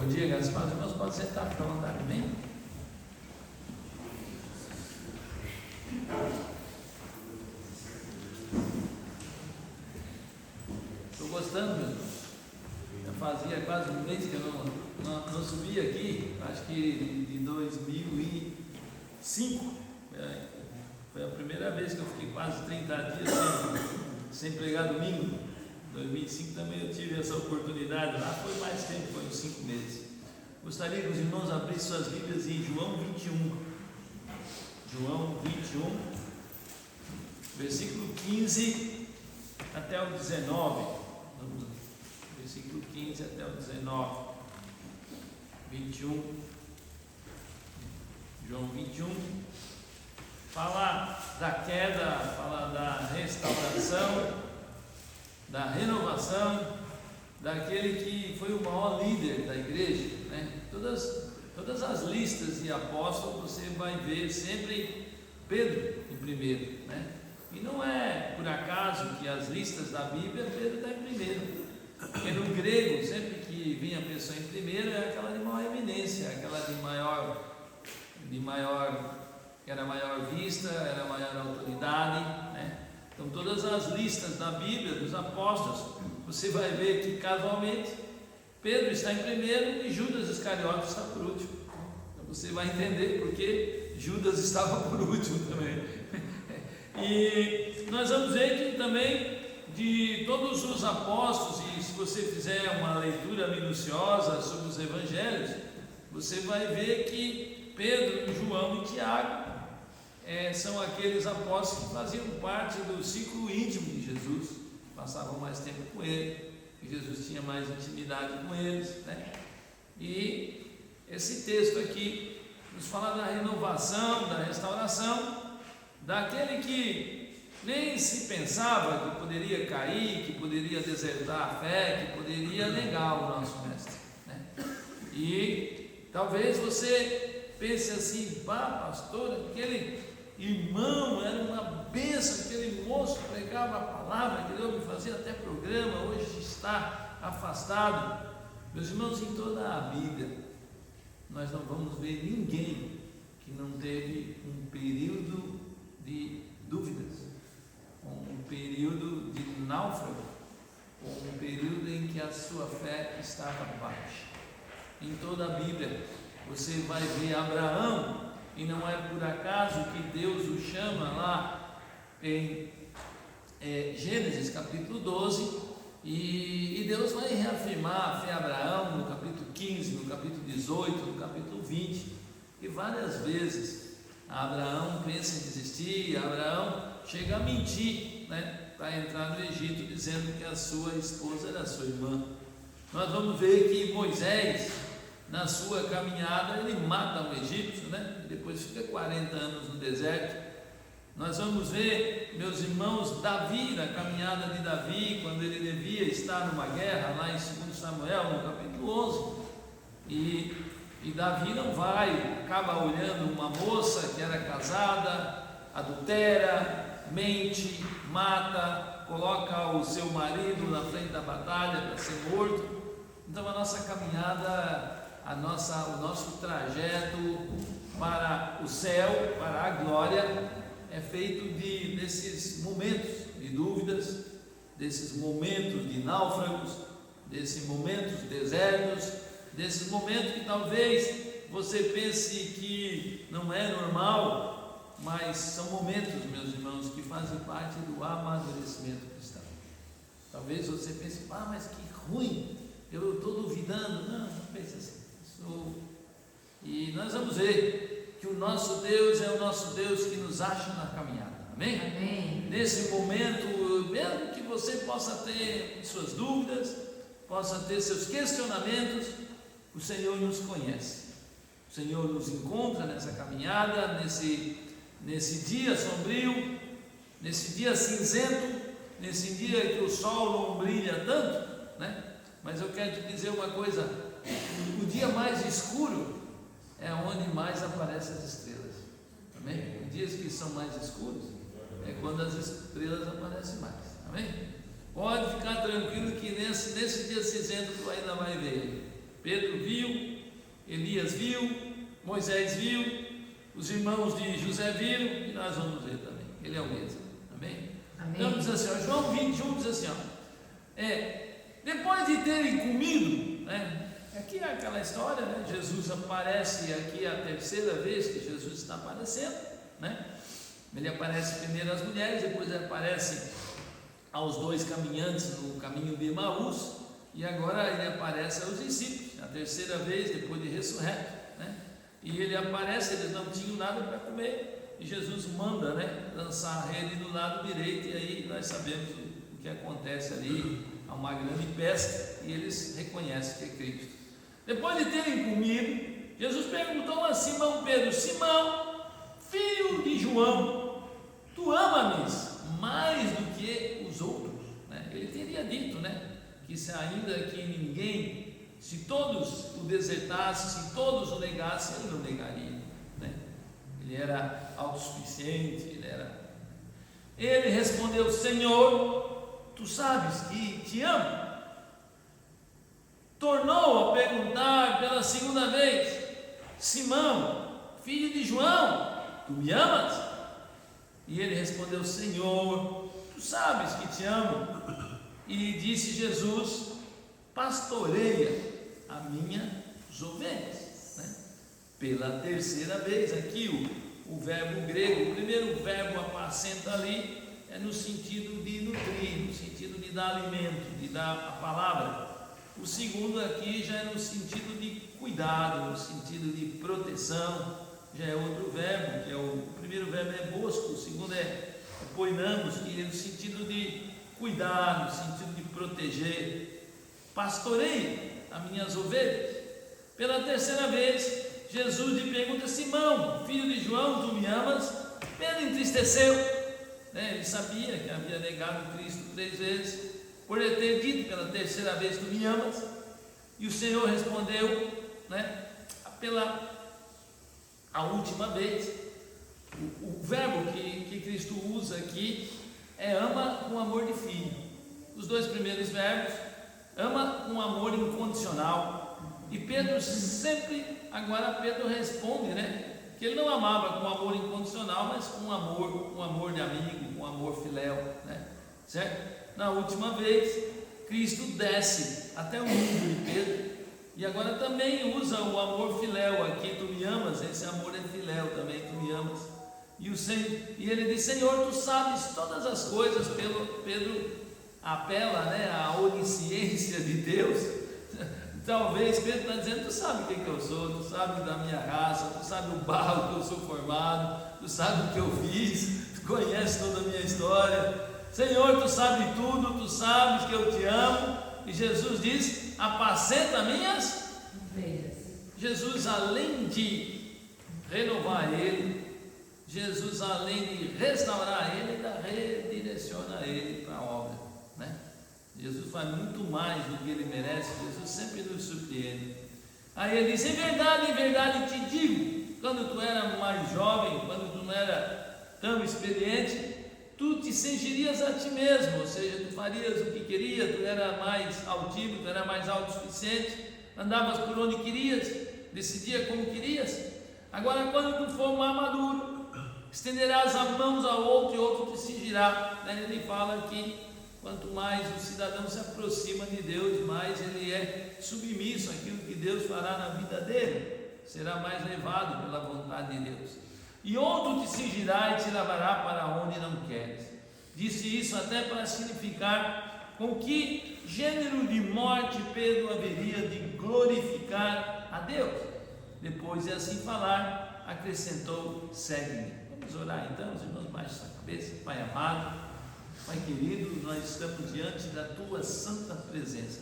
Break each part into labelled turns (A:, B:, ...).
A: Bom dia, Gaspar. Os irmãos podem sentar, fica à vontade, bem? Estou gostando, meus irmãos. Já fazia quase um mês que eu não subia aqui, acho que de 2005. Foi a primeira vez que eu fiquei quase 30 dias sem pregar domingo. Em 2005 também eu tive essa oportunidade, lá foi mais tempo, foi uns 5 meses. Gostaria que os irmãos abrissem suas Bíblias em João 21. João 21, versículo 15 até o 19. Versículo 15 até o 19. 21. João 21. Fala da queda, fala da restauração, da renovação, daquele que foi o maior líder da igreja, né? Todas as listas de apóstolos você vai ver sempre Pedro em primeiro, né? E não é por acaso que as listas da Bíblia Pedro está em primeiro, porque no grego sempre que vinha a pessoa em primeiro é aquela de maior eminência, aquela de maior era maior vista, era maior autoridade, né? Então todas as listas da Bíblia dos apóstolos você vai ver que casualmente Pedro está em primeiro e Judas Iscariote está por último. Então você vai entender porque Judas estava por último também. E nós vamos ver que também de todos os apóstolos, e se você fizer uma leitura minuciosa sobre os evangelhos, você vai ver que Pedro, João e Tiago são aqueles apóstolos que faziam parte do ciclo íntimo de Jesus, passavam mais tempo com ele, e Jesus tinha mais intimidade com eles, né? E esse texto aqui nos fala da renovação, da restauração, daquele que nem se pensava que poderia cair, que poderia desertar a fé, que poderia negar o nosso mestre, né? E talvez você pense assim: pá, pastor, aquele irmão era uma bênção, aquele moço pregava a palavra, aquele homem fazia até programa, hoje está afastado. Meus irmãos, em toda a Bíblia nós não vamos ver ninguém que não teve um período de dúvidas, um período de náufrago, um período em que a sua fé estava baixa. Em toda a Bíblia você vai ver Abraão, e não é por acaso que Deus o chama lá em Gênesis capítulo 12, e Deus vai reafirmar a fé de Abraão no capítulo 15, no capítulo 18, no capítulo 20, e várias vezes Abraão pensa em desistir, Abraão chega a mentir, né, para entrar no Egito, dizendo que a sua esposa era sua irmã. Nós vamos ver que Moisés, na sua caminhada, ele mata um egípcio, né? Depois fica 40 anos no deserto. Nós vamos ver, meus irmãos, Davi, na caminhada de Davi, quando ele devia estar numa guerra, lá em 2 Samuel, no capítulo 11, e Davi não vai, acaba olhando uma moça que era casada, adultera, mente, mata, coloca o seu marido na frente da batalha para ser morto. Então a nossa caminhada, o nosso trajeto para o céu, para a glória, é feito desses momentos de dúvidas, desses momentos de náufragos, desses momentos desertos, desses momentos que talvez você pense que não é normal, mas são momentos, meus irmãos, que fazem parte do amadurecimento cristão. Talvez você pense: mas que ruim, eu estou duvidando. Não pense assim. E nós vamos ver que o nosso Deus é o nosso Deus que nos acha na caminhada, amém?
B: Amém.
A: Nesse momento, mesmo que você possa ter suas dúvidas, possa ter seus questionamentos, o Senhor nos conhece, o Senhor nos encontra nessa caminhada, nesse dia sombrio, nesse dia cinzento, nesse dia que o sol não brilha tanto, né? Mas eu quero te dizer uma coisa: o dia mais escuro é onde mais aparecem as estrelas, amém? Os dias que são mais escuros é quando as estrelas aparecem mais, amém? Pode ficar tranquilo que nesse dia cinzento tu ainda vai ver, Pedro viu, Elias viu, Moisés viu, os irmãos de José viram, e nós vamos ver também. Ele é o mesmo. Amém?
B: Amém.
A: Então diz assim, ó, João 21 diz assim, ó, depois de terem comido, né? Aqui é aquela história, né? Jesus aparece aqui a terceira vez que Jesus está aparecendo, né? Ele aparece primeiro às mulheres, depois ele aparece aos dois caminhantes no caminho de Emaús, e agora ele aparece aos discípulos, a terceira vez depois de ressurreto, né? E ele aparece, eles não tinham nada para comer, e Jesus manda, né, lançar a rede do lado direito, e aí nós sabemos o que acontece ali, há uma grande pesca, e eles reconhecem que é Cristo. Depois de terem comido, Jesus perguntou a Simão Pedro: Simão, filho de João, tu ama-me mais do que os outros? Né? Ele teria dito, né, que se ainda que ninguém, se todos o desertassem, se todos o negassem, ele não negaria, né? Ele era autossuficiente, ele respondeu: Senhor, tu sabes que te amo. Tornou a perguntar pela segunda vez: Simão, filho de João, tu me amas? E ele respondeu: Senhor, tu sabes que te amo. E disse Jesus: pastoreia a minhas ovelhas, né? Pela terceira vez, aqui o verbo grego, o primeiro verbo apacenta ali é no sentido de nutrir, no sentido de dar alimento, de dar a palavra. O segundo aqui já é no sentido de cuidado, no sentido de proteção, já é outro verbo, que é o primeiro verbo é bosco, o segundo é poinamos, que é no sentido de cuidar, no sentido de proteger. Pastoreie as minhas ovelhas. Pela terceira vez, Jesus lhe pergunta: Simão, filho de João, tu me amas? Pedro entristeceu, né? Ele sabia que havia negado Cristo 3 vezes, por ele ter dito pela terceira vez: tu me amas? E o Senhor respondeu, né, pela a última vez. O verbo que Cristo usa aqui é ama com amor de filho. Os dois primeiros verbos, ama com amor incondicional. E Pedro sempre, agora Pedro responde, né, que ele não amava com amor incondicional, mas com amor de amigo, com amor filéu, né, certo? Na última vez, Cristo desce até o nível de Pedro, e agora também usa o amor filéu aqui: tu me amas, esse amor é filéu também, tu me amas. E ele diz: Senhor, tu sabes todas as coisas. Pedro apela, né, à onisciência de Deus. Talvez Pedro está dizendo: tu sabe quem que eu sou, tu sabe da minha raça, tu sabe o barro que eu sou formado, tu sabe o que eu fiz, tu conhece toda a minha história. Senhor, tu sabes tudo, tu sabes que eu te amo. E Jesus diz: apacenta minhas ovelhas. Jesus, além de renovar ele, Jesus, além de restaurar ele, ainda redireciona ele para a obra, né? Jesus faz muito mais do que ele merece. Jesus sempre nos surpreende. Aí ele diz: em verdade te digo, quando tu era mais jovem, quando tu não era tão experiente, tu te cingirias a ti mesmo, ou seja, tu farias o que queria, tu era mais altivo, tu era mais autossuficiente, andavas por onde querias, decidia como querias. Agora, quando tu for mais maduro, estenderás as mãos ao outro e outro te cingirá. Ele fala que quanto mais o cidadão se aproxima de Deus, mais ele é submisso àquilo que Deus fará na vida dele, será mais levado pela vontade de Deus. E outro te cingirá e te levará para onde não queres. Disse isso até para significar com que gênero de morte Pedro haveria de glorificar a Deus. Depois de assim falar, acrescentou: segue-me. Vamos orar então, os irmãos, baixem a cabeça. Pai amado, Pai querido, nós estamos diante da Tua santa presença.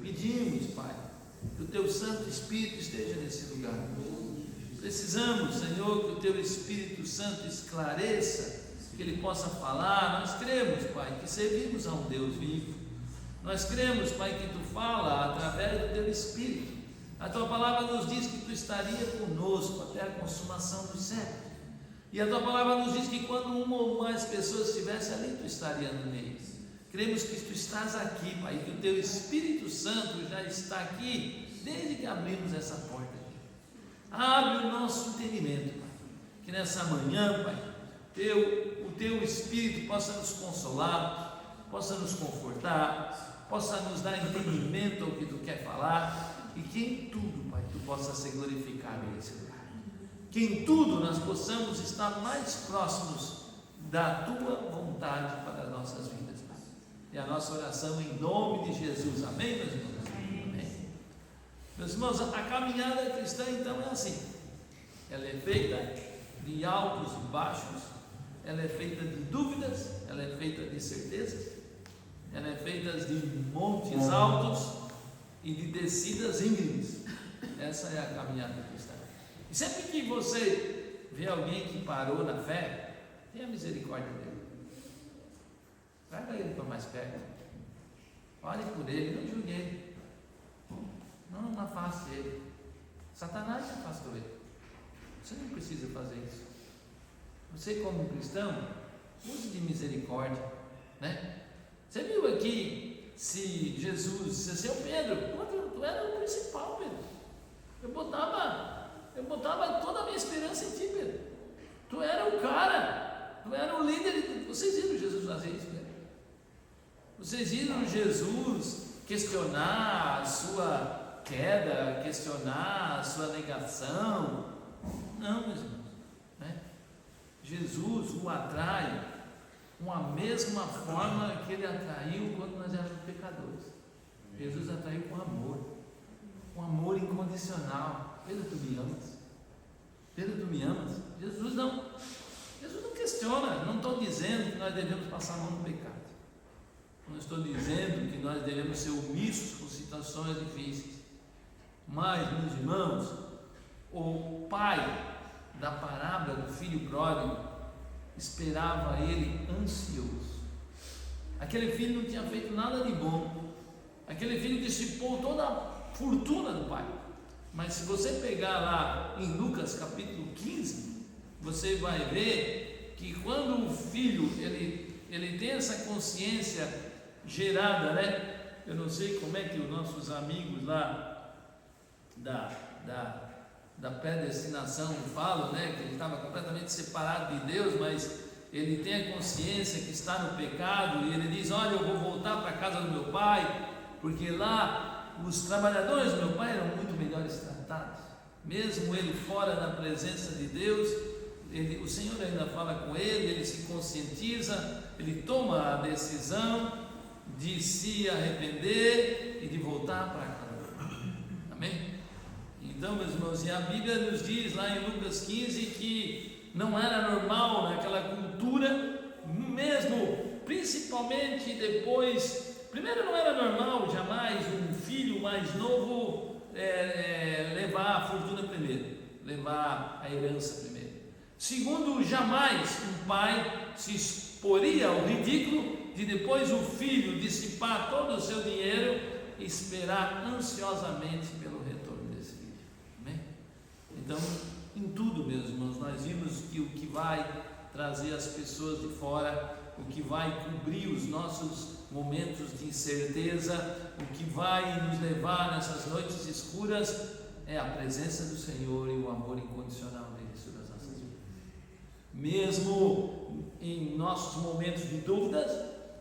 A: Pedimos, Pai, que o Teu Santo Espírito esteja nesse lugar. Precisamos, Senhor, que o Teu Espírito Santo esclareça, que Ele possa falar. Nós cremos, Pai, que servimos a um Deus vivo. Nós cremos, Pai, que Tu fala através do Teu Espírito. A Tua palavra nos diz que Tu estaria conosco até a consumação dos séculos. E a Tua palavra nos diz que quando uma ou mais pessoas estivessem ali, Tu estaria no meio. Cremos que Tu estás aqui, Pai, que o Teu Espírito Santo já está aqui desde que abrimos essa porta aqui. Abre o nosso entendimento, Pai, que nessa manhã, Pai, o Teu Espírito possa nos consolar, possa nos confortar, possa nos dar entendimento ao que Tu quer falar, e que em tudo, Pai, Tu possa ser glorificado nesse lugar. Que em tudo nós possamos estar mais próximos da Tua vontade para as nossas vidas, Pai. E a nossa oração em nome de Jesus. Amém, meus irmãos? Amém. Meus irmãos, a caminhada cristã então é assim. Ela é feita de altos e baixos, ela é feita de dúvidas, ela é feita de certezas, ela é feita de montes altos e de descidas íngremes. Essa é a caminhada cristã. E sempre que você vê alguém que parou na fé, tenha misericórdia dele. Traga ele para mais perto. Ore por ele, não julgue ele. Não afaste ele. Satanás afastou ele. Você não precisa fazer isso. Você, como cristão, use de misericórdia, né? Você viu aqui se Jesus, se seu Pedro, tu era o principal, Pedro. Eu botava toda a minha esperança em ti, Pedro. Tu era o cara, tu era o líder. Vocês viram Jesus fazer isso, Pedro? Vocês viram Jesus questionar a sua queda, questionar a sua negação? Não, meus irmãos, né? Jesus o atrai com a mesma forma que ele atraiu quando nós éramos pecadores. Jesus atraiu com amor incondicional. Pedro, tu me amas? Pedro, tu me amas? Jesus não questiona. Não estou dizendo que nós devemos passar a mão no pecado. Não estou dizendo que nós devemos ser omissos com situações difíceis. Mas, meus irmãos, o pai da parábola do filho pródigo esperava ele ansioso. Aquele filho não tinha feito nada de bom. Aquele filho dissipou toda a fortuna do pai. Mas se você pegar lá em Lucas capítulo 15, você vai ver que quando o filho ele tem essa consciência gerada, né? Eu não sei como é que os nossos amigos lá da predestinação falam, né? Que ele estava completamente separado de Deus, mas ele tem a consciência que está no pecado e ele diz: olha, eu vou voltar para a casa do meu pai, porque lá os trabalhadores do meu pai eram muito melhores tratados. Mesmo ele fora da presença de Deus, o Senhor ainda fala com ele se conscientiza, ele toma a decisão de se arrepender e de voltar para casa. Amém? Então, meus irmãos, e a Bíblia nos diz lá em Lucas 15 que não era normal naquela cultura, mesmo, principalmente depois. Primeiro, não era normal jamais um filho mais novo levar a fortuna primeiro, levar a herança primeiro. Segundo, jamais um pai se exporia ao ridículo de depois o filho dissipar todo o seu dinheiro e esperar ansiosamente pelo retorno desse filho. Amém? Então, em tudo, meus irmãos, nós vimos que o que vai trazer as pessoas de fora, o que vai cobrir os nossos momentos de incerteza, o que vai nos levar nessas noites escuras é a presença do Senhor e o amor incondicional dele sobre as nossas vidas. Mesmo em nossos momentos de dúvidas,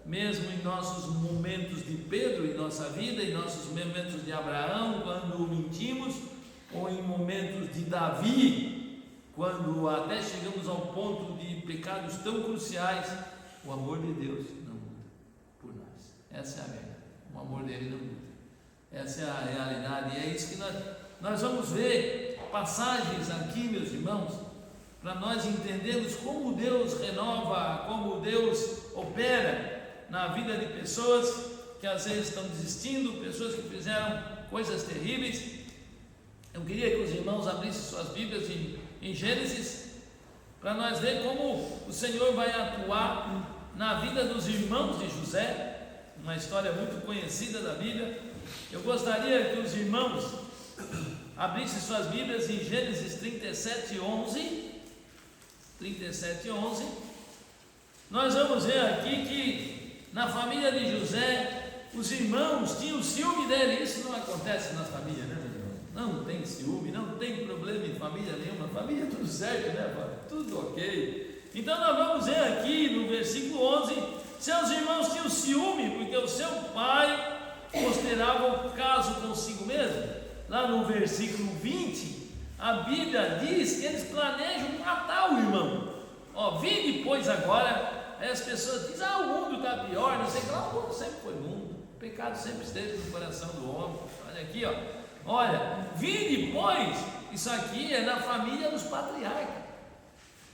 A: mesmo em nossos momentos de Pedro em nossa vida, em nossos momentos de Abraão, quando mentimos, ou em momentos de Davi, quando até chegamos ao ponto de pecados tão cruciais, o amor de Deus não muda por nós. Essa é a verdade. O amor dele não muda. Essa é a realidade. E é isso que nós vamos ver passagens aqui, meus irmãos, para nós entendermos como Deus renova, como Deus opera na vida de pessoas que às vezes estão desistindo, pessoas que fizeram coisas terríveis. Eu queria que os irmãos abrissem suas Bíblias em Gênesis, para nós ver como o Senhor vai atuar na vida dos irmãos de José, uma história muito conhecida da Bíblia. Eu gostaria que os irmãos abrissem suas Bíblias em Gênesis 37:11. Nós vamos ver aqui que na família de José, os irmãos tinham ciúme dele. Isso não acontece na família, né? não tem ciúme, não tem problema em família nenhuma, família tudo certo, né, pai? Tudo ok. Então nós vamos ver aqui no versículo 11, seus irmãos tinham ciúme, porque o seu pai considerava o caso consigo mesmo. Lá no versículo 20, a Bíblia diz que eles planejam matar o irmão. Vinde pois agora, aí as pessoas dizem, o mundo está pior, não sei o que lá, o mundo sempre foi mundo, o pecado sempre esteve no coração do homem. Olha aqui, olha, vinde pois, isso aqui é na família dos patriarcas,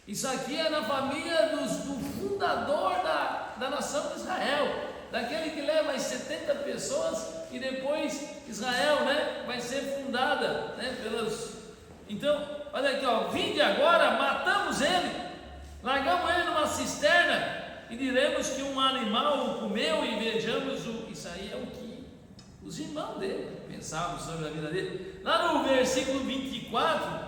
A: isso aqui é na família do fundador da nação de Israel, daquele que leva as 70 pessoas e depois Israel, né, vai ser fundada, né, então, olha aqui, vinde agora, matamos ele, largamos ele numa cisterna e diremos que um animal o comeu e vejamos isso aí é o que os irmãos dele pensavam sobre a vida dele. Lá no versículo 24,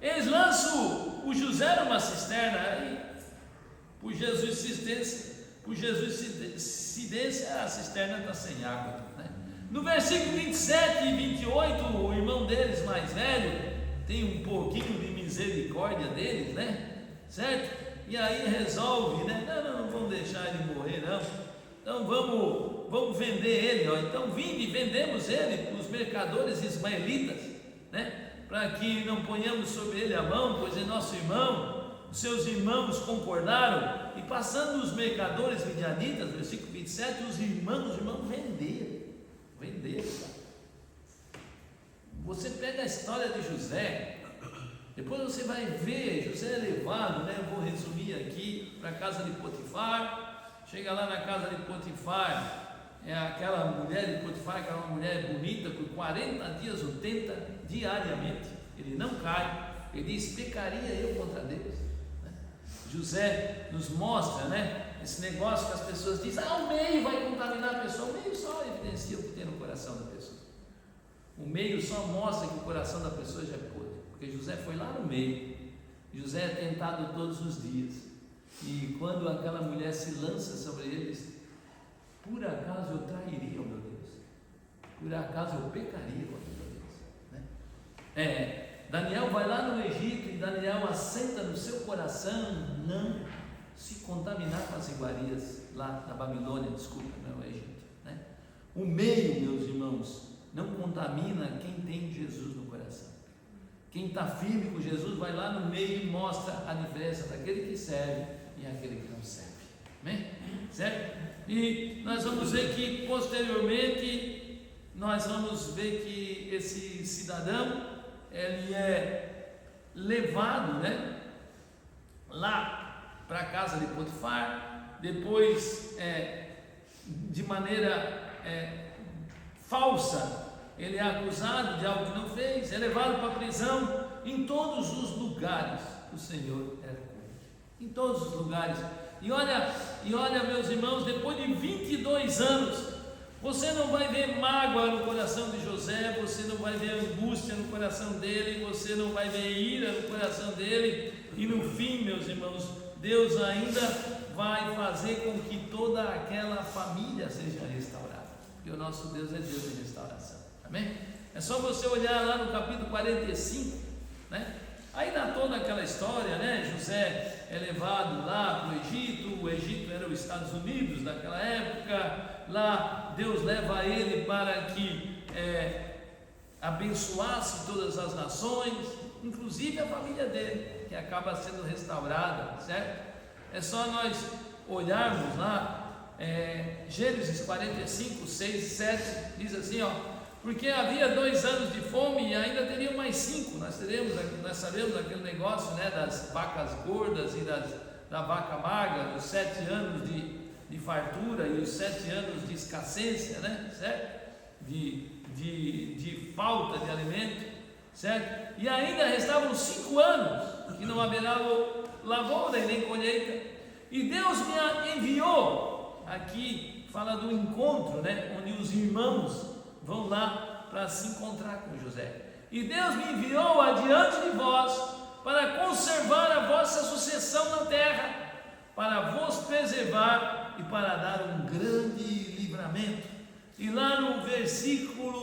A: eles lançam o José numa cisterna, aí, por Jesus cidência, a cisterna está sem água, né? No versículo 27 e 28, o irmão deles mais velho tem um pouquinho de misericórdia deles, né? Certo? E aí resolve, né? Não vamos deixar ele morrer, não. Então vamos vender ele, Então vinde, vendemos ele para os mercadores ismaelitas, né? Para que não ponhamos sobre ele a mão, pois é nosso irmão. Os seus irmãos concordaram, e passando os mercadores midianitas, versículo 27, os irmãos venderam. Você pega a história de José, depois você vai ver, José é levado, né? Eu vou resumir aqui, para a casa de Potifar. Chega lá na casa de Potifar, aquela mulher de Potifar, que era uma mulher bonita, por 40 dias o tenta diariamente, ele não cai, ele diz, pecaria eu contra Deus, né? José nos mostra, né, esse negócio que as pessoas dizem, o meio vai contaminar a pessoa. O meio só evidencia o que tem no coração da pessoa, o meio só mostra que o coração da pessoa já é podre, porque José foi lá no meio. José é tentado todos os dias, e quando aquela mulher se lança sobre ele, diz, por acaso eu trairia o meu Deus? Por acaso eu pecaria contra o meu Deus? Né? Daniel vai lá no Egito, e Daniel assenta no seu coração não se contaminar com as iguarias lá na Babilônia, não é o Egito, né? O meio, meus irmãos, não contamina quem tem Jesus no coração. Quem está firme com Jesus vai lá no meio e mostra a diferença daquele que serve e aquele que não serve. Amém? Certo? E nós vamos ver que posteriormente nós vamos ver que esse cidadão ele é levado, né, lá para a casa de Potifar, depois de maneira falsa ele é acusado de algo que não fez, é levado para a prisão. Em todos os lugares o Senhor era com ele, em todos os lugares. E olha meus irmãos, depois de 22 anos, você não vai ver mágoa no coração de José, você não vai ver angústia no coração dele, você não vai ver ira no coração dele, e no fim, meus irmãos, Deus ainda vai fazer com que toda aquela família seja restaurada, porque o nosso Deus é Deus de restauração. Amém? É só você olhar lá no capítulo 45, né? Aí dá toda aquela história, né? José é levado lá para o Egito era os Estados Unidos naquela época, lá Deus leva ele para que abençoasse todas as nações, inclusive a família dele, que acaba sendo restaurada, certo? É só nós olharmos lá, Gênesis 45, 6 e 7, diz assim, porque havia 2 anos de fome e ainda teriam mais 5. Nós sabemos aquele negócio, né, das vacas gordas e da vaca magra, dos 7 anos de fartura e os 7 anos de escassez, né, certo? De falta de alimento, certo? E ainda restavam 5 anos que não haverá lavoura e nem colheita. E Deus me enviou, aqui fala do encontro, né, onde os irmãos vão lá para se encontrar com José. E Deus me enviou adiante de vós para conservar a vossa sucessão na terra, para vos preservar e para dar um grande livramento. E lá no versículo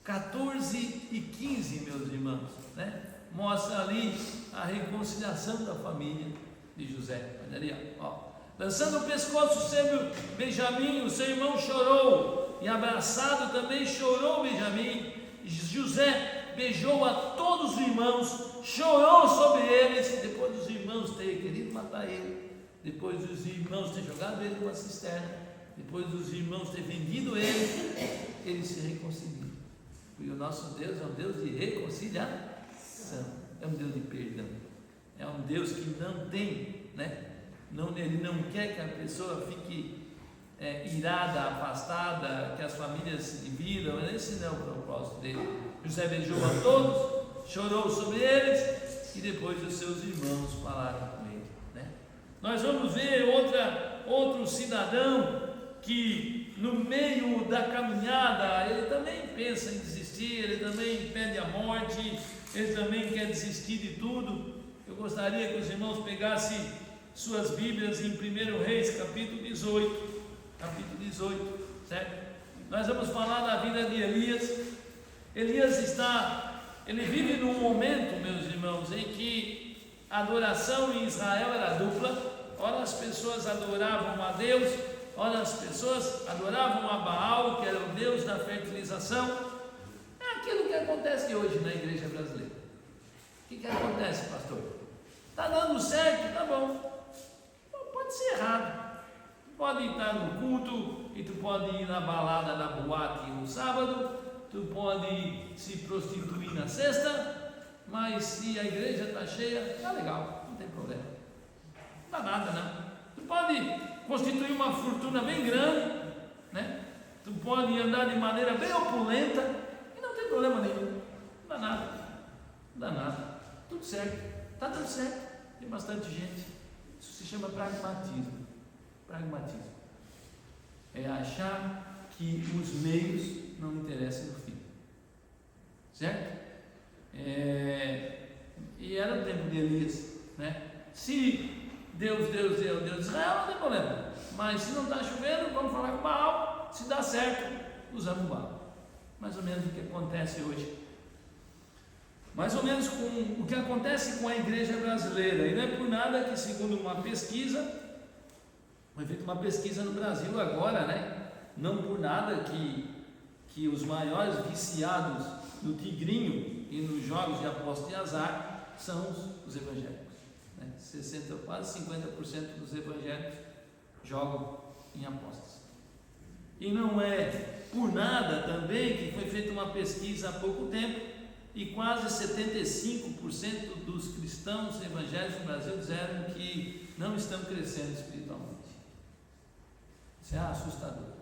A: 14 e 15, meus irmãos, né? Mostra ali a reconciliação da família de José. Olha ali, ó. Lançando o pescoço sobre Benjamim, o seu irmão chorou, e abraçado também chorou Benjamim. José beijou a todos os irmãos, chorou sobre eles, depois dos irmãos terem querido matar ele, depois dos irmãos terem jogado ele numa cisterna, depois dos irmãos terem vendido ele se reconciliou. Porque o nosso Deus é um Deus de reconciliação, é um Deus de perdão, é um Deus que não tem, né? Ele não quer que a pessoa fique irada, afastada, que as famílias se dividam. Esse não é o propósito dele. José beijou a todos, chorou sobre eles, e depois os seus irmãos falaram com ele, né? Nós vamos ver outro cidadão que no meio da caminhada ele também pensa em desistir, ele também pede a morte, ele também quer desistir de tudo. Eu gostaria que os irmãos pegassem suas Bíblias em 1 Reis, capítulo 18, certo? Nós vamos falar da vida de Elias. Elias ele vive num momento, meus irmãos, em que a adoração em Israel era dupla. Ora as pessoas adoravam a Deus, ora as pessoas adoravam a Baal, que era o Deus da fertilização. É aquilo que acontece hoje na igreja brasileira. O que acontece, pastor? Está dando certo? Tá bom. Pode ser errado. Tu pode estar no culto e tu pode ir na balada, na boate no sábado, tu pode se prostituir na sexta, mas se a igreja está cheia, tá legal, não tem problema. Não dá nada, não. Tu pode constituir uma fortuna bem grande, né? Tu pode andar de maneira bem opulenta e não tem problema nenhum. Não dá nada. Não dá nada. Tudo certo. Está tudo certo. Tem bastante gente. Isso se chama pragmatismo. Pragmatismo é achar que os meios não interessam no fim, certo? E era o tempo de Elias, né? Se Deus deu Deus de Israel, não tem problema, mas se não está chovendo, vamos falar com Baal. Se dá certo, usamos Baal. Mais ou menos o que acontece hoje, mais ou menos com o que acontece com a igreja brasileira. E não é por nada que, segundo uma pesquisa, foi feita uma pesquisa no Brasil agora, né? Não por nada que os maiores viciados no tigrinho e nos jogos de aposta de azar são os evangélicos, né? Quase 50% dos evangélicos jogam em apostas. E não é por nada também que foi feita uma pesquisa há pouco tempo e quase 75% dos cristãos evangélicos no Brasil disseram que não estão crescendo espiritualmente. Isso é assustador,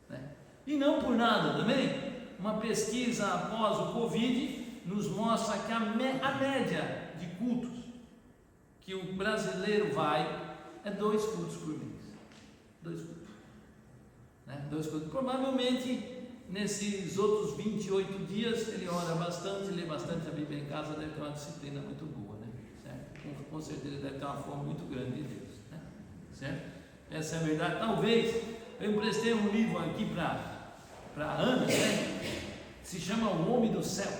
A: né? E não por nada também, uma pesquisa após o Covid nos mostra que a média de cultos que o brasileiro vai é 2 cultos por mês. 2 cultos, né? 2 cultos. Provavelmente nesses outros 28 dias ele ora bastante, lê bastante a Bíblia em casa, deve ter uma disciplina muito boa, né? Certo? Com certeza deve ter uma fome muito grande de Deus, né? Certo? Essa é a verdade. Talvez eu emprestei um livro aqui para Ana, né? Se chama O Homem do Céu.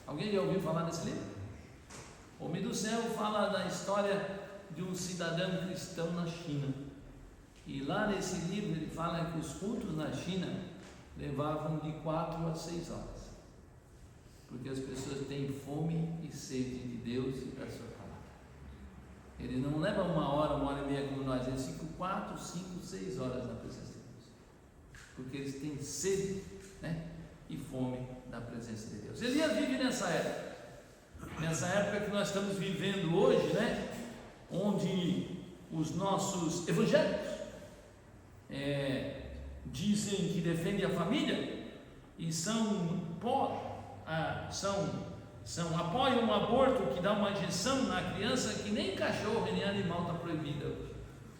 A: Alguém já ouviu falar desse livro? O Homem do Céu fala da história de um cidadão cristão na China. E lá nesse livro ele fala que os cultos na China levavam de 4 a 6 horas, porque as pessoas têm fome e sede de Deus e da sua palavra. Ele não leva 1 hora, 1 hora e meia como nós, eles ficam 4, 5, 6 horas na presença de Deus, porque eles têm sede, né, e fome da presença de Deus. Elias vive nessa época que nós estamos vivendo hoje, né, onde os nossos evangélicos dizem que defendem a família e apoiam um aborto que dá uma injeção na criança que nem cachorro nem animal está proibida hoje.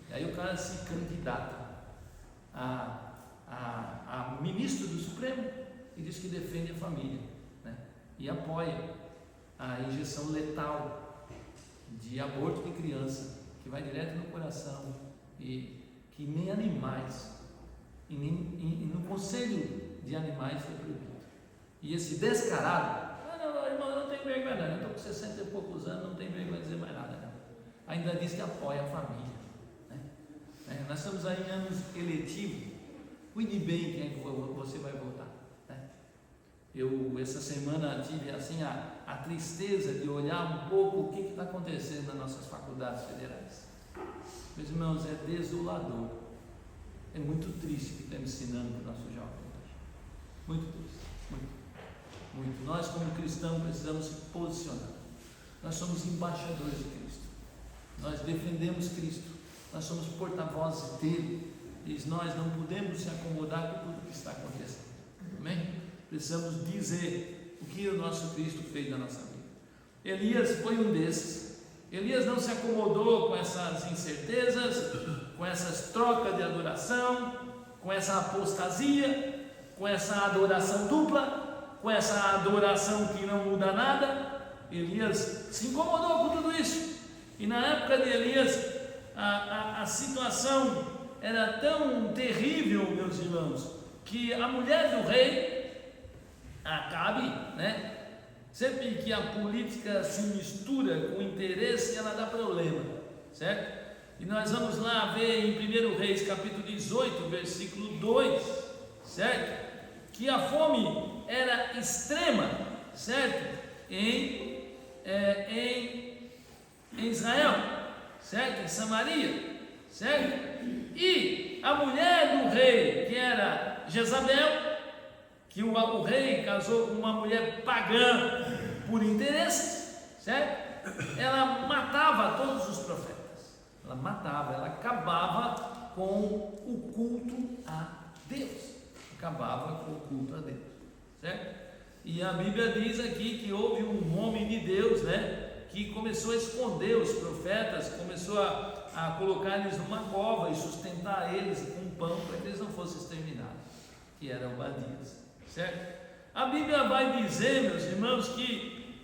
A: E aí o cara se candidata a ministro do Supremo e diz que defende a família, né? E apoia a injeção letal de aborto de criança que vai direto no coração e que nem animais e no conselho de animais foi proibido. E esse descarado, não, irmão, eu não tenho vergonha não, eu estou com 60 e poucos anos, não tenho vergonha de dizer mais nada não. Ainda diz que apoia a família, né? Nós estamos aí em anos eletivos, cuide bem quem é que você vai votar, né? Eu essa semana tive assim a tristeza de olhar um pouco o que está acontecendo nas nossas faculdades federais. Meus irmãos, é desolador, é muito triste o que está ensinando para o nosso jovem hoje, muito triste, muito. Nós como cristãos precisamos se posicionar, nós somos embaixadores de Cristo, nós defendemos Cristo, nós somos porta-vozes dele, e nós não podemos se acomodar com tudo que está acontecendo, amém? Precisamos dizer o que o nosso Cristo fez na nossa vida. Elias foi um desses. Elias não se acomodou com essas incertezas, com essas trocas de adoração, com essa apostasia, com essa adoração dupla, com essa adoração que não muda nada. Elias se incomodou com tudo isso. E na época de Elias, a situação era tão terrível, meus irmãos, que a mulher do rei, Acabe, né? Sempre que a política se mistura com o interesse, ela dá problema, certo? E nós vamos lá ver em 1 Reis capítulo 18, versículo 2, certo? Que a fome era extrema, certo? Em Israel, certo? Em Samaria, certo? E a mulher do rei, que era Jezabel, que o rei casou com uma mulher pagã por interesse, certo? Ela matava todos os profetas, ela acabava com o culto a Deus, certo? E a Bíblia diz aqui que houve um homem de Deus, né, que começou a esconder os profetas, começou a colocar eles numa cova e sustentar eles com pão para que eles não fossem exterminados, que era Obadias. Certo? A Bíblia vai dizer, meus irmãos, que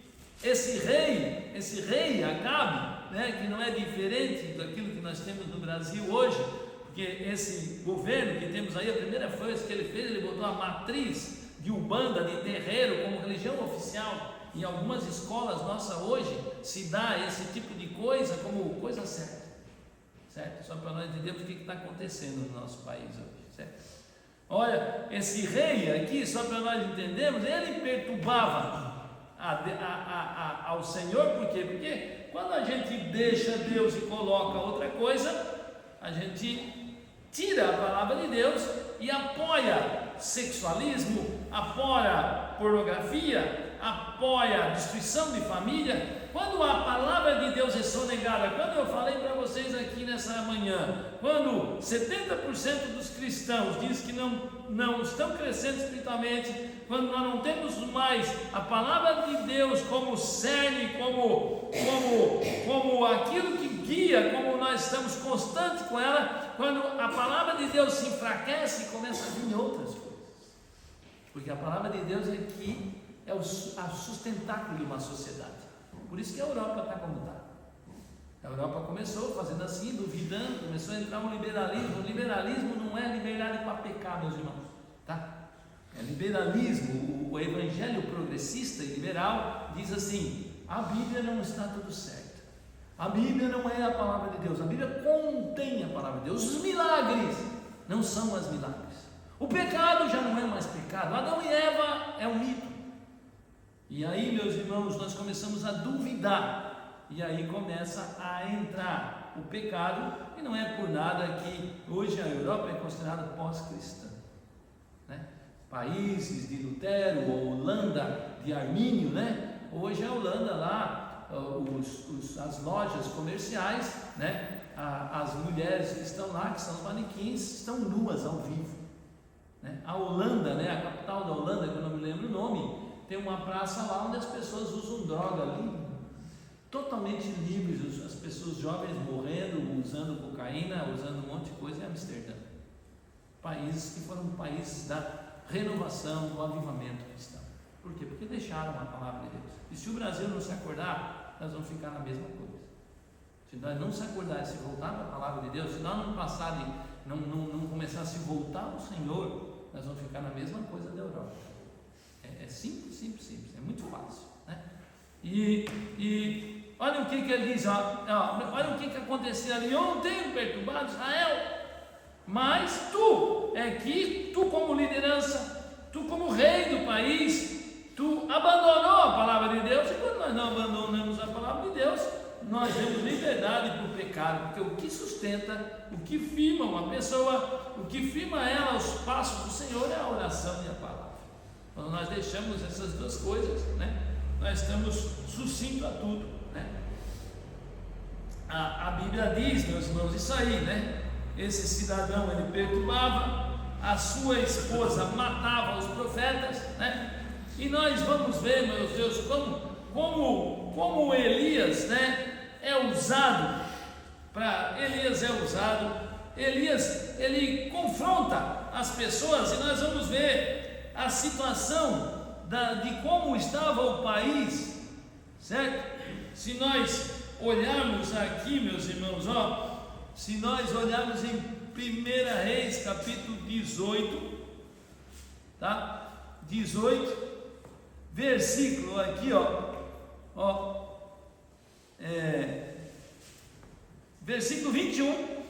A: esse rei Acabe, né, que não é diferente daquilo que nós temos no Brasil hoje, porque esse governo que temos aí, a primeira coisa que ele fez, ele botou a matriz de Umbanda, de terreiro, como religião oficial. Em algumas escolas nossas hoje se dá esse tipo de coisa como coisa certa, certo? Só para nós entendermos o que está acontecendo no nosso país hoje, certo? Olha, esse rei aqui, só para nós entendermos, ele perturbava ao Senhor. Por quê? Porque quando a gente deixa Deus e coloca outra coisa, a gente tira a palavra de Deus e apoia sexualismo, apoia pornografia, apoia a destruição de família. Quando a palavra de Deus é sonegada, quando eu falei para vocês aqui nessa manhã, quando 70% dos cristãos dizem que não estão crescendo espiritualmente, quando nós não temos mais a palavra de Deus como cerne, como aquilo que guia, como nós estamos constantes com ela, quando a palavra de Deus se enfraquece, começa a vir outras coisas, porque a palavra de Deus aqui é o sustentáculo de uma sociedade. Por isso que a Europa está como está. A Europa começou fazendo assim, duvidando, começou a entrar um liberalismo. O liberalismo não é liberdade para pecar, meus irmãos, tá? É liberalismo. O evangelho progressista e liberal diz assim: a Bíblia não está tudo certo, a Bíblia não é a palavra de Deus, a Bíblia contém a palavra de Deus. Os milagres não são mais milagres, o pecado já não é mais pecado, Adão e Eva é um mito. E aí, meus irmãos, nós começamos a duvidar, e aí começa a entrar o pecado, e não é por nada que hoje a Europa é considerada pós-cristã, né? Países de Lutero, a Holanda de Armínio, né? Hoje a Holanda lá, as lojas comerciais, né? As mulheres que estão lá, que são manequins, estão nuas ao vivo, né? A Holanda, né? A capital da Holanda, que eu não me lembro o nome, tem uma praça lá onde as pessoas usam droga ali, totalmente livres, as pessoas jovens morrendo, usando cocaína, usando um monte de coisa em Amsterdã. Países que foram países da renovação, do avivamento cristão. Por quê? Porque deixaram a palavra de Deus. E se o Brasil não se acordar, nós vamos ficar na mesma coisa. Se nós não se acordar e se voltar para a palavra de Deus, se nós não passar e não começar a se voltar ao Senhor, nós vamos ficar na mesma coisa da Europa. É simples, é muito fácil, né? E olha o que ele diz, olha o que acontecia ali. Eu não tenho perturbado Israel, mas tu como liderança, tu como rei do país, tu abandonou a palavra de Deus. E quando nós não abandonamos a palavra de Deus, nós temos liberdade para o pecado, porque o que sustenta, o que firma uma pessoa, o que firma ela aos passos do Senhor é a oração e a palavra. Quando nós deixamos essas duas coisas, né, nós estamos sucintos a tudo, né? A Bíblia diz, meus irmãos, isso aí, né? Esse cidadão, ele perturbava, a sua esposa matava os profetas, né? E nós vamos ver, meus Deus, como Elias, né, é usado. Elias, ele confronta as pessoas, e nós vamos ver a situação de como estava o país, certo? Se nós olharmos aqui, meus irmãos, se nós olharmos em 1 Reis, capítulo 18, tá? 18, versículo aqui, versículo 21,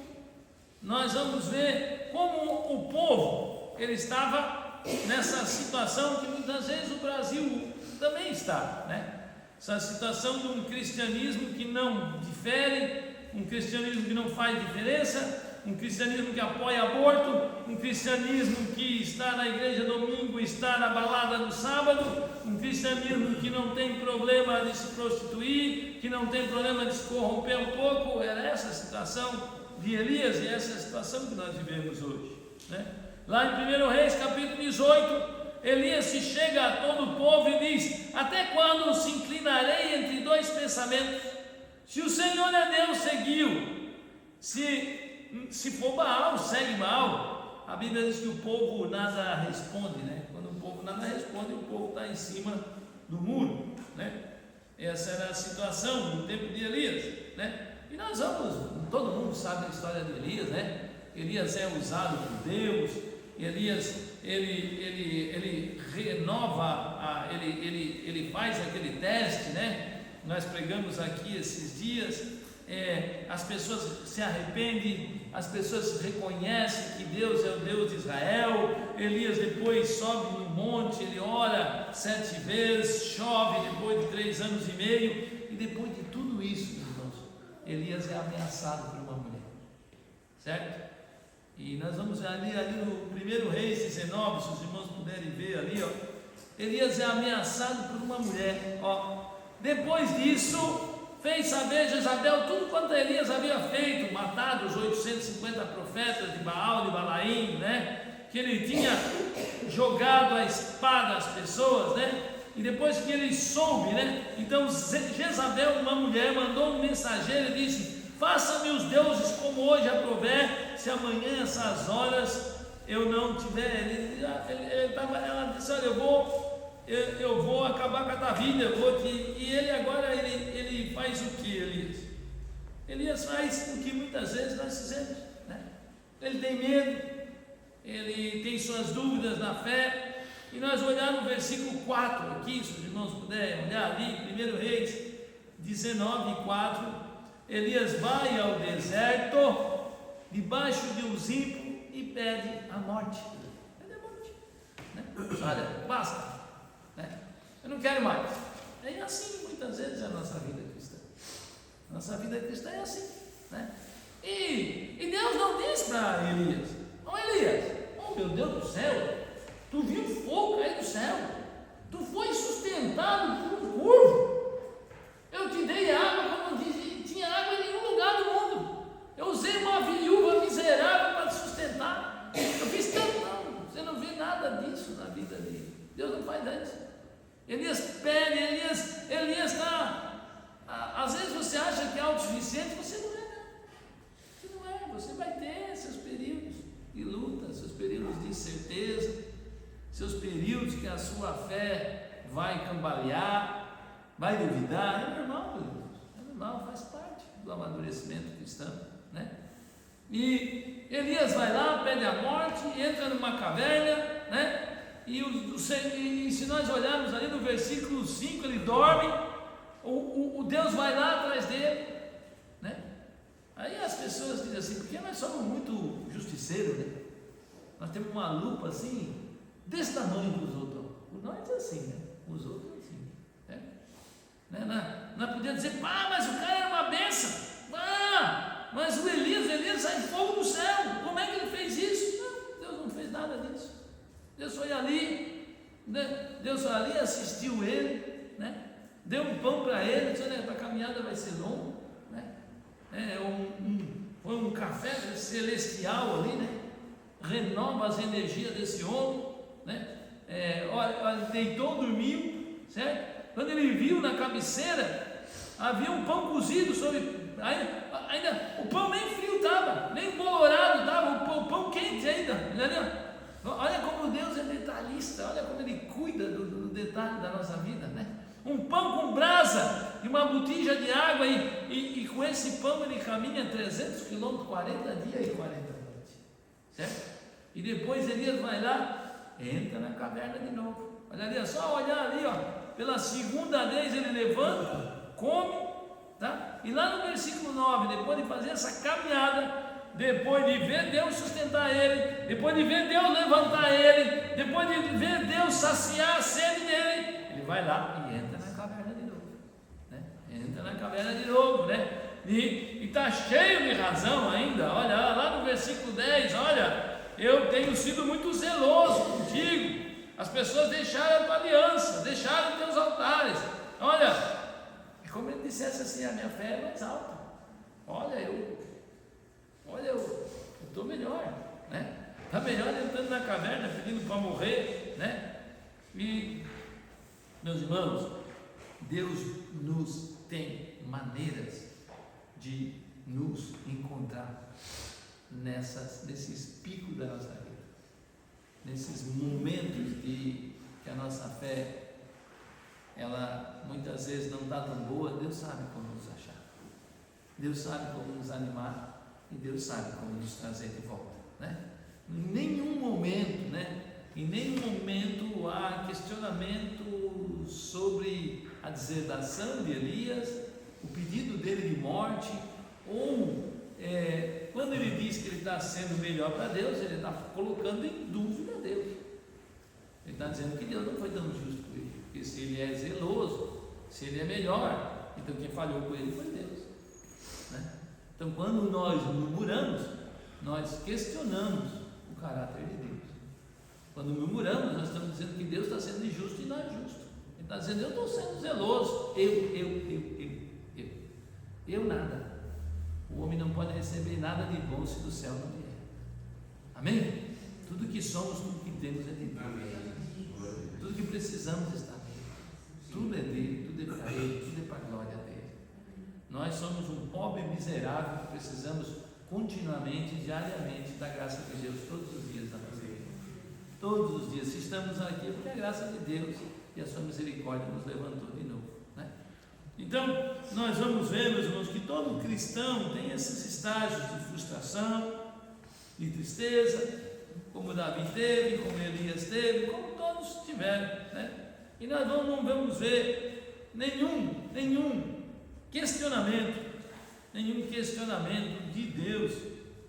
A: nós vamos ver como o povo, ele estava nessa situação que muitas vezes o Brasil também está, né? Essa situação de um cristianismo que não difere, um cristianismo que não faz diferença, um cristianismo que apoia aborto, um cristianismo que está na igreja domingo, está na balada no sábado, um cristianismo que não tem problema de se prostituir, que não tem problema de se corromper um pouco. Era essa a situação de Elias, e essa é a situação que nós vivemos hoje, né? Lá em 1 Reis, capítulo 18, Elias se chega a todo o povo e diz: até quando se inclinarei entre dois pensamentos? Se o Senhor é Deus, seguiu. Se for Baal, segue Baal. A Bíblia diz que o povo nada responde, né? Quando o povo nada responde, o povo está em cima do muro, né? Essa era a situação no tempo de Elias, né? E nós todo mundo sabe a história de Elias, né? Elias é usado por Deus. Elias, ele renova, ele faz aquele teste, né? Nós pregamos aqui esses dias, as pessoas se arrependem, as pessoas reconhecem que Deus é o Deus de Israel. Elias depois sobe no monte, ele ora 7 vezes, chove depois de 3 anos e meio, e depois de tudo isso, irmãos, Elias é ameaçado por uma mulher, certo? E nós vamos ali no 1 Reis 19, se os irmãos puderem ver ali, Elias é ameaçado por uma mulher, Depois disso, fez saber Jezabel tudo quanto Elias havia feito, matado os 850 profetas de Baal, de Balaim, né? Que ele tinha jogado a espada às pessoas, né? E depois que ele soube, né? Então Jezabel, uma mulher, mandou um mensageiro e disse: faça-me os deuses como hoje aprouver, se amanhã essas horas eu não tiver. Ela disse: olha, eu vou acabar com a tua vida, e ele agora, ele faz o que, Elias? Elias faz o que muitas vezes nós fizemos, né? Ele tem medo, ele tem suas dúvidas na fé, e nós olhamos no versículo 4 aqui, se os irmãos puderem olhar ali, 1 Reis 19, 4, Elias vai ao deserto, debaixo de um zimbro, e pede a morte, né? Olha, basta, né? Eu não quero mais. É assim muitas vezes a nossa vida cristã. Nossa vida cristã é assim, né? E Deus não diz para Elias: Elias, meu Deus do céu, tu viu fogo cair do céu, tu foi sustentado por um corvo, eu te dei água quando não tinha água em nenhum lugar do mundo, eu usei uma viúva miserável para te sustentar, eu fiz tanto. Não, você não vê nada disso na vida dele. Deus não faz isso. Elias pede, Elias está. Às vezes você acha que é autossuficiente, você não é, não. Você não é, você vai ter seus períodos de luta, seus períodos de incerteza, seus períodos que a sua fé vai cambalear, vai duvidar. É normal, meu Deus, é normal, faz parte do amadurecimento cristão, né? E Elias vai lá, pede a morte, entra numa caverna, né? E se nós olharmos ali no versículo 5, ele dorme, o Deus vai lá atrás dele, né? Aí as pessoas dizem assim, porque nós somos muito justiceiros, né? Nós temos uma lupa assim, desse tamanho dos outros. Nós é assim, né? Os outros assim, né? Nós podíamos dizer, mas o cara era uma benção. Mas o Elias sai fogo do céu. Como é que ele fez isso? Não, Deus não fez nada disso. Deus foi ali, né? Deus foi ali, assistiu ele, né? Deu um pão para ele, disse, a caminhada vai ser longa, né? Foi um café celestial ali, né? Renova as energias desse homem, né? Olha, deitou, dormiu, certo? Quando ele viu na cabeceira, havia um pão cozido sobre, ainda o pão nem frio estava, nem colorado estava, o pão quente ainda, entendeu? Olha como Deus é detalhista, olha como Ele cuida do detalhe da nossa vida, né? Um pão com brasa e uma botija de água, e com esse pão ele caminha 300 quilômetros, 40 dias e 40 noites, certo? E depois Elias vai lá, entra na caverna de novo. Olha ali, é só olhar ali, ó, pela segunda vez ele levanta, come, tá? E lá no versículo 9, depois de fazer essa caminhada, depois de ver Deus sustentar ele, depois de ver Deus levantar ele, depois de ver Deus saciar a sede dele, ele vai lá e entra na caverna de novo, né? Entra na caverna de novo, né? E está cheio de razão ainda. Olha lá no versículo 10, olha, eu tenho sido muito zeloso contigo, as pessoas deixaram a tua aliança, deixaram os teus altares. Olha, é como ele dissesse assim, a minha fé é mais alta. Olha, eu estou melhor, né? Está melhor entrando na caverna, pedindo para morrer, né? E, meus irmãos, Deus nos tem maneiras de nos encontrar nesses picos da nossa vida, nesses momentos que a nossa fé, ela muitas vezes não está tão boa. Deus sabe como nos achar, Deus sabe como nos animar, e Deus sabe como nos trazer de volta, né? Em nenhum momento, né? Em nenhum momento há questionamento sobre a deserdação de Elias, o pedido dele de morte, ou quando ele diz que ele está sendo melhor para Deus, ele está colocando em dúvida Deus. Ele está dizendo que Deus não foi tão justo com ele, porque se ele é zeloso, se ele é melhor, então quem falhou com ele foi Deus, né? Então, quando nós murmuramos, nós questionamos o caráter de Deus. Quando murmuramos, nós estamos dizendo que Deus está sendo injusto e não é justo. Ele está dizendo, eu estou sendo zeloso, eu nada. O homem não pode receber nada de bom se do céu não vier. Amém? Tudo que somos, tudo que temos é de Deus. Tudo que precisamos está nele. Tudo é dele, tudo é para ele, tudo é para a glória dele. Nós somos um pobre miserável que precisamos continuamente, diariamente, da graça de Deus todos os dias da nossa vida. Todos os dias. Se estamos aqui, porque a graça de Deus e a sua misericórdia nos levantou de novo, né? Então, nós vamos ver, meus irmãos, que todo cristão tem esses estágios de frustração, de tristeza, como Davi teve, como Elias teve, como todos tiveram, né? E nós não vamos ver nenhum questionamento de Deus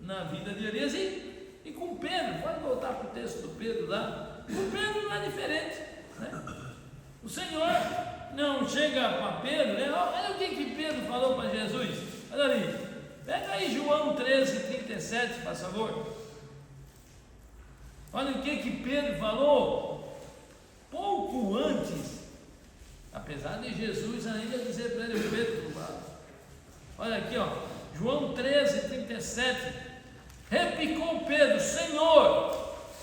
A: na vida de Elias. E com Pedro, pode voltar para o texto do Pedro lá. Com Pedro não é diferente, né? O Senhor não chega para Pedro, né? Olha o que Pedro falou para Jesus. Olha ali, pega aí João 13:37, por favor. Olha o que Pedro falou pouco antes, apesar de Jesus ainda dizer para ele, Pedro, olha aqui, ó, João 13:37. Replicou Pedro, Senhor,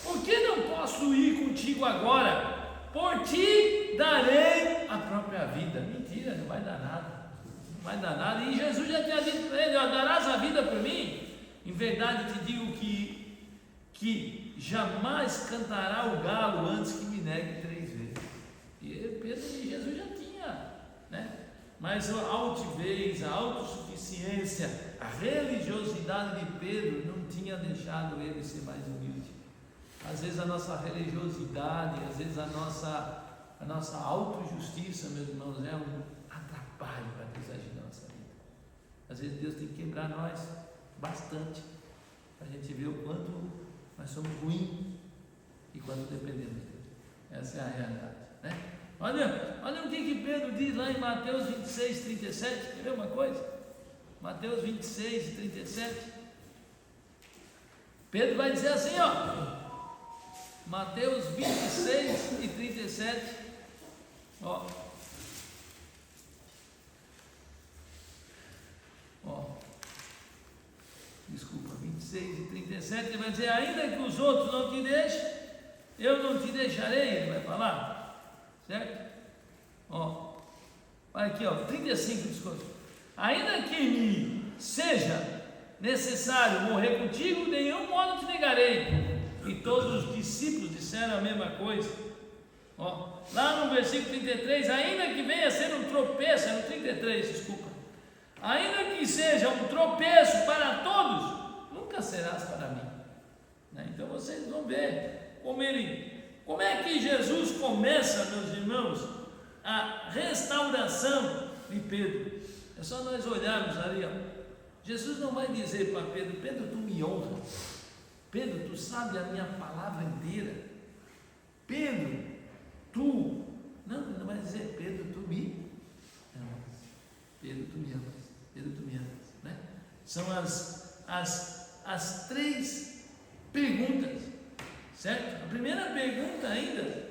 A: por que não posso ir contigo agora? Por ti darei a própria vida. Mentira, não vai dar nada, não vai dar nada. E Jesus já tinha dito para ele, ó, darás a vida por mim? Em verdade te digo que jamais cantará o galo antes que me negue 3 vezes. E Pedro e Jesus já tinha, né? Mas a altivez, a autossuficiência, a religiosidade de Pedro não tinha deixado ele ser mais humilde. Às vezes a nossa religiosidade, às vezes a nossa autojustiça, meus irmãos, é um atrapalho para Deus agir na nossa vida. Às vezes Deus tem que quebrar nós bastante, para a gente ver o quanto nós somos ruins e quanto dependemos de Deus. Essa é a realidade, né? Olha o que Pedro diz lá em Mateus 26, 37. Quer ver uma coisa? Mateus 26 e 37. Pedro vai dizer assim, ó. Mateus 26 e 37. Ó. Desculpa, 26 e 37. Ele vai dizer: ainda que os outros não te deixem, eu não te deixarei. Ele vai falar, certo? Ó, olha aqui, ó, 35, desculpa. Ainda que me seja necessário morrer contigo, de nenhum modo te negarei. E todos os discípulos disseram a mesma coisa. Ó, lá no versículo 33, ainda que venha a ser um tropeço, é no 33, desculpa. Ainda que seja um tropeço para todos, nunca serás para mim. Né? Então vocês vão ver como é que Jesus começa, meus irmãos, a restauração de Pedro. É só nós olharmos ali, ó. Jesus não vai dizer para Pedro: Pedro, tu me honras. Pedro, tu sabe a minha palavra inteira. Pedro, tu. Não, ele não vai dizer: Pedro, tu me amas. Pedro, tu me amas. Pedro, tu me amas. Né? São as três perguntas, certo? A primeira pergunta ainda,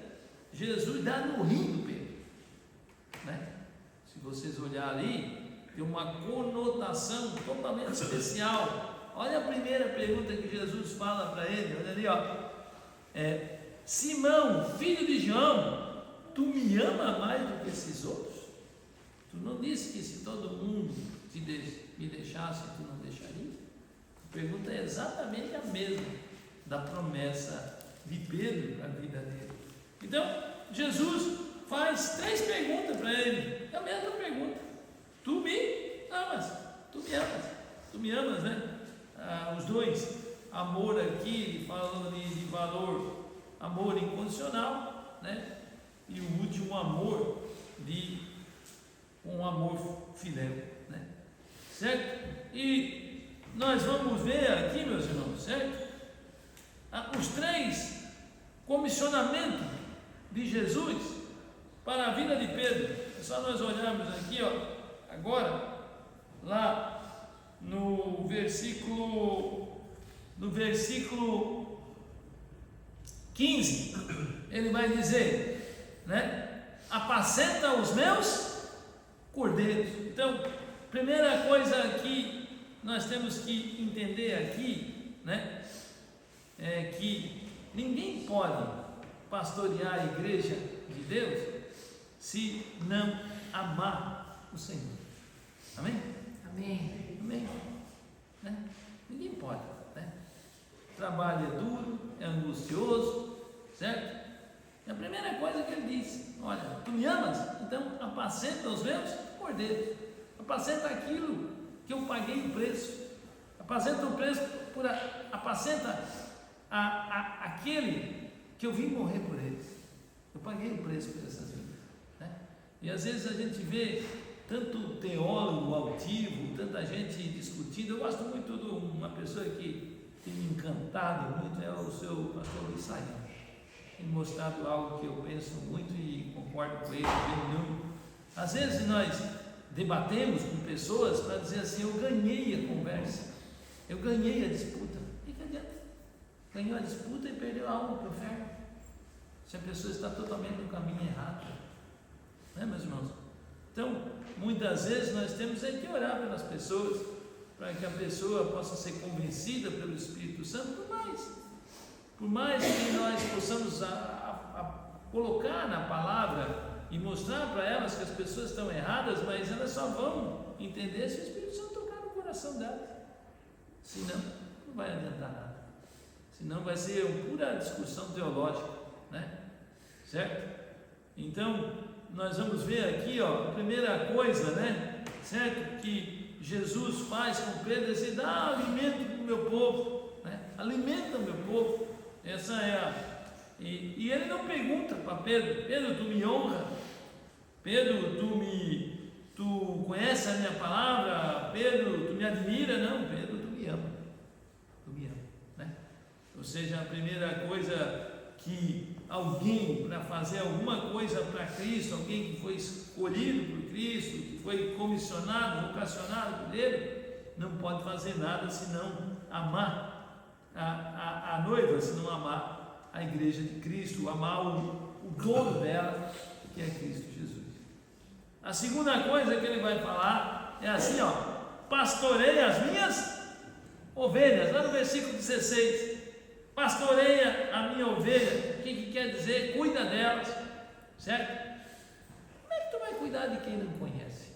A: Jesus dá no rim do Pedro. Né? Se vocês olharem ali, tem uma conotação totalmente especial. Olha a primeira pergunta que Jesus fala para ele, olha ali, ó. Simão, filho de João, tu me ama mais do que esses outros? Tu não disse que se todo mundo me deixasse, tu não deixaria? A pergunta é exatamente a mesma da promessa de Pedro para a vida dele. Então, Jesus faz três perguntas para ele, é a mesma pergunta. Tu me amas, tu me amas, tu me amas, né? Os dois, amor aqui, ele falou de valor, amor incondicional, né? E o último amor, um amor filéu, né? Certo? E nós vamos ver aqui, meus irmãos, certo? Os três comissionamentos de Jesus para a vida de Pedro. É só nós olharmos aqui, ó, agora, lá no versículo 15, ele vai dizer, né? Apacenta os meus cordeiros. Então, primeira coisa que nós temos que entender aqui, né? É que ninguém pode pastorear a igreja de Deus se não amar o Senhor. Amém?
B: Amém.
A: Amém. Né? Ninguém pode, né? O trabalho é duro, é angustioso, certo? E a primeira coisa que ele diz: olha, tu me amas? Então apacenta os meus cordeiros, apacenta aquilo que eu paguei o preço, apacenta o preço apacenta aquele que eu vim morrer por eles. Eu paguei o preço por essas vidas, né? E às vezes a gente vê tanto teólogo altivo, tanta gente discutindo. Eu gosto muito de uma pessoa que tem me encantado muito, é o seu pastor Luiz Saião. Tem mostrado algo que eu penso muito e concordo com ele. Às vezes nós debatemos com pessoas para dizer assim: eu ganhei a conversa, eu ganhei a disputa. E que adianta? Ganhou a disputa e perdeu a alma para o inferno, se a pessoa está totalmente no caminho errado, né, meus irmãos? Então, muitas vezes nós temos que orar pelas pessoas, para que a pessoa possa ser convencida pelo Espírito Santo. Por mais que nós possamos colocar na palavra e mostrar para elas que as pessoas estão erradas, mas elas só vão entender se o Espírito Santo tocar no coração delas. Senão, não vai adiantar nada. Senão vai ser uma pura discussão teológica, né? Certo? Então, nós vamos ver aqui, ó, a primeira coisa, né? Certo? Que Jesus faz com Pedro é dizer: dá alimento para o meu povo, né? Alimenta o meu povo. Essa é e ele não pergunta para Pedro: Pedro, tu me honra? Pedro, tu conhece a minha palavra? Pedro, tu me admira? Não, Pedro, tu me ama. Tu me ama, né? Ou seja, a primeira coisa que alguém, para fazer alguma coisa para Cristo, alguém que foi escolhido por Cristo, que foi comissionado, vocacionado por Ele, não pode fazer nada senão amar a noiva, senão amar a igreja de Cristo, amar o dono dela, que é Cristo Jesus. A segunda coisa que ele vai falar é assim, pastorei as minhas ovelhas, lá no versículo 16, pastoreia a minha ovelha. O que quer dizer? Cuida delas, certo? Como é que tu vai cuidar de quem não conhece?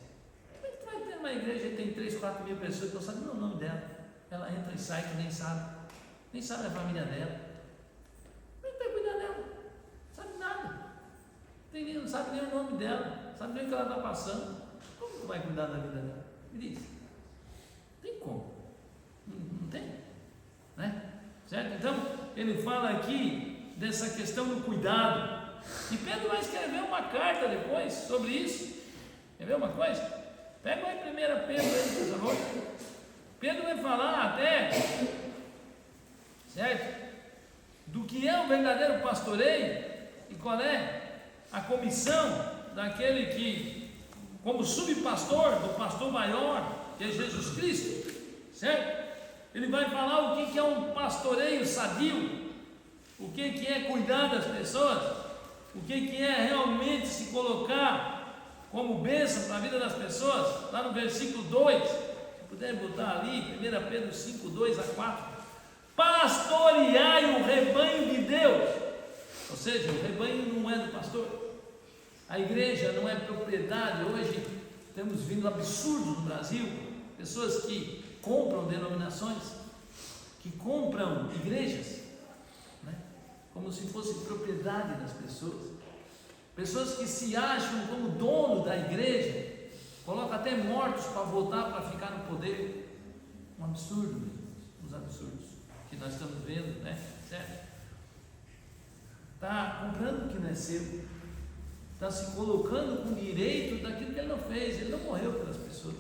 A: Como é que tu vai ter uma igreja que tem 3, 4 mil pessoas que não sabem o nome dela? Ela entra e sai, que nem sabe a família dela. Como é que tu vai cuidar dela? Não sabe nada, não sabe nem o nome dela, sabe nem o que ela está passando. Como tu vai cuidar da vida dela? Me diz. Tem como? Não tem, né? Certo? Então, ele fala aqui dessa questão do cuidado. E Pedro vai escrever uma carta depois sobre isso. Quer ver uma coisa? Pega aí 1 Pedro aí, por favor. Pedro vai falar até, certo? Do que é o verdadeiro pastoreio e qual é a comissão daquele que, como subpastor, do pastor maior, que é Jesus Cristo, certo? Ele vai falar o que é um pastoreio sadio, o que é cuidar das pessoas, o que é realmente se colocar como bênção para a vida das pessoas. Lá no versículo 2, se puder botar ali, 1 Pedro 5, 2 a 4, pastoreai o rebanho de Deus. Ou seja, o rebanho não é do pastor, a igreja não é propriedade. Hoje temos vindo absurdos no Brasil, pessoas que compram denominações, que compram igrejas, né? Como se fosse propriedade das pessoas, pessoas que se acham como dono da igreja, colocam até mortos para voltar, para ficar no poder. Um absurdo, os absurdos que nós estamos vendo, né? Certo? Está comprando o que não é seu, está se colocando com direito daquilo que ele não fez. Ele não morreu pelas pessoas,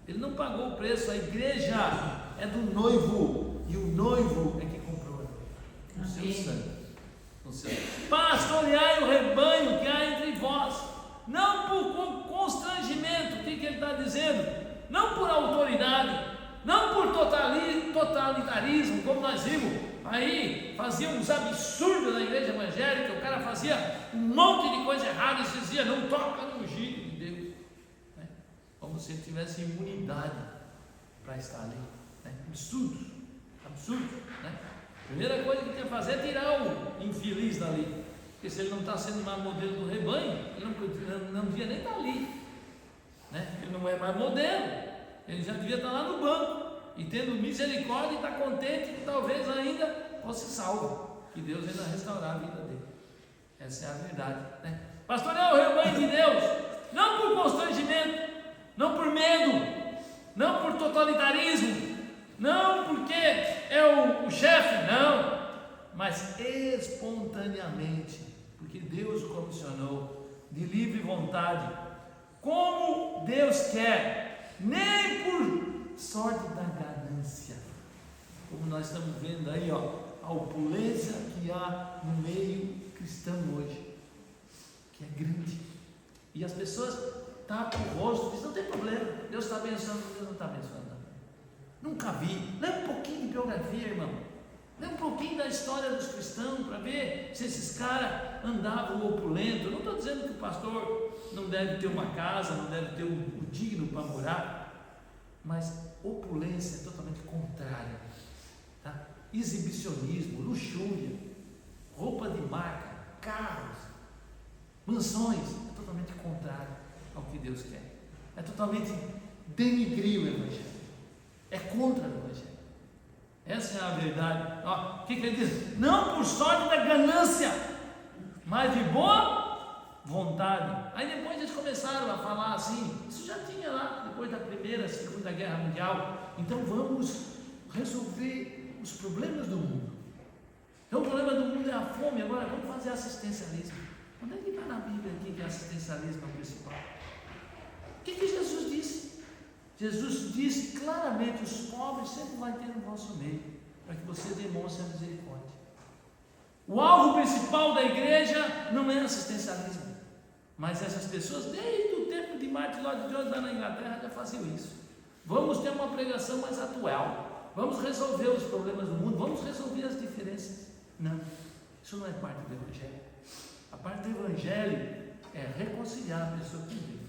A: ele não pagou o preço. A igreja é do noivo, e o noivo é que comprou o seu sangue. Pastoreai o rebanho que há entre vós, não por constrangimento. O que ele está dizendo? Não por autoridade, não por totalitarismo, como nós vimos aí, fazia uns absurdos na igreja evangélica. O cara fazia um monte de coisa errada e dizia: não toca no ungido de Deus, né? Como se ele tivesse imunidade para estar ali, né? Absurdo, né? A primeira coisa que tem que fazer é tirar o infeliz dali, porque se ele não está sendo mais modelo do rebanho, ele não devia nem estar ali, né? Ele não é mais modelo, ele já devia estar lá no banco e tendo misericórdia, e está contente que talvez ainda fosse salvo, que Deus ainda restaurar a vida dele. Essa é a verdade, né? Pastorear o rebanho de Deus, não por constrangimento, não por medo, não por totalitarismo, não porque é o chefe, não, mas espontaneamente, porque Deus o comissionou de livre vontade, como Deus quer, nem por sorte da ganância, como nós estamos vendo aí, a opulência que há no meio cristão hoje, que é grande, e as pessoas tapam o rosto, dizem: não tem problema, Deus está abençoando. Deus não está abençoando. Nunca vi. Lê um pouquinho de biografia, irmão, lê um pouquinho da história dos cristãos, para ver se esses caras andavam opulento. Eu não estou dizendo que o pastor não deve ter uma casa, não deve ter o digno para morar, mas opulência é totalmente contrária, tá? Exibicionismo, luxúria, roupa de marca, carros, mansões, é totalmente contrário ao que Deus quer, é totalmente denigrir o Evangelho, é contra o Evangelho. Essa é a verdade. O que ele diz? Não por sorte da ganância, mas de boa vontade. Aí depois eles começaram a falar assim, isso já tinha lá, depois da Primeira, Segunda Guerra Mundial. Então vamos resolver os problemas do mundo. Então o problema do mundo é a fome. Agora vamos fazer assistencialismo. Onde é que está na Bíblia aqui que assistencialismo é o principal? O que Jesus disse? Jesus disse claramente: os pobres sempre vão ter no vosso meio, para que você demonstre a misericórdia. O alvo principal da igreja não é assistencialismo, mas essas pessoas, desde o tempo de Martin Lloyd Jones lá na Inglaterra, já faziam isso. Vamos ter uma pregação mais atual, vamos resolver os problemas do mundo, vamos resolver as diferenças. Não, isso não é parte do Evangelho. A parte do Evangelho é reconciliar a pessoa com Deus.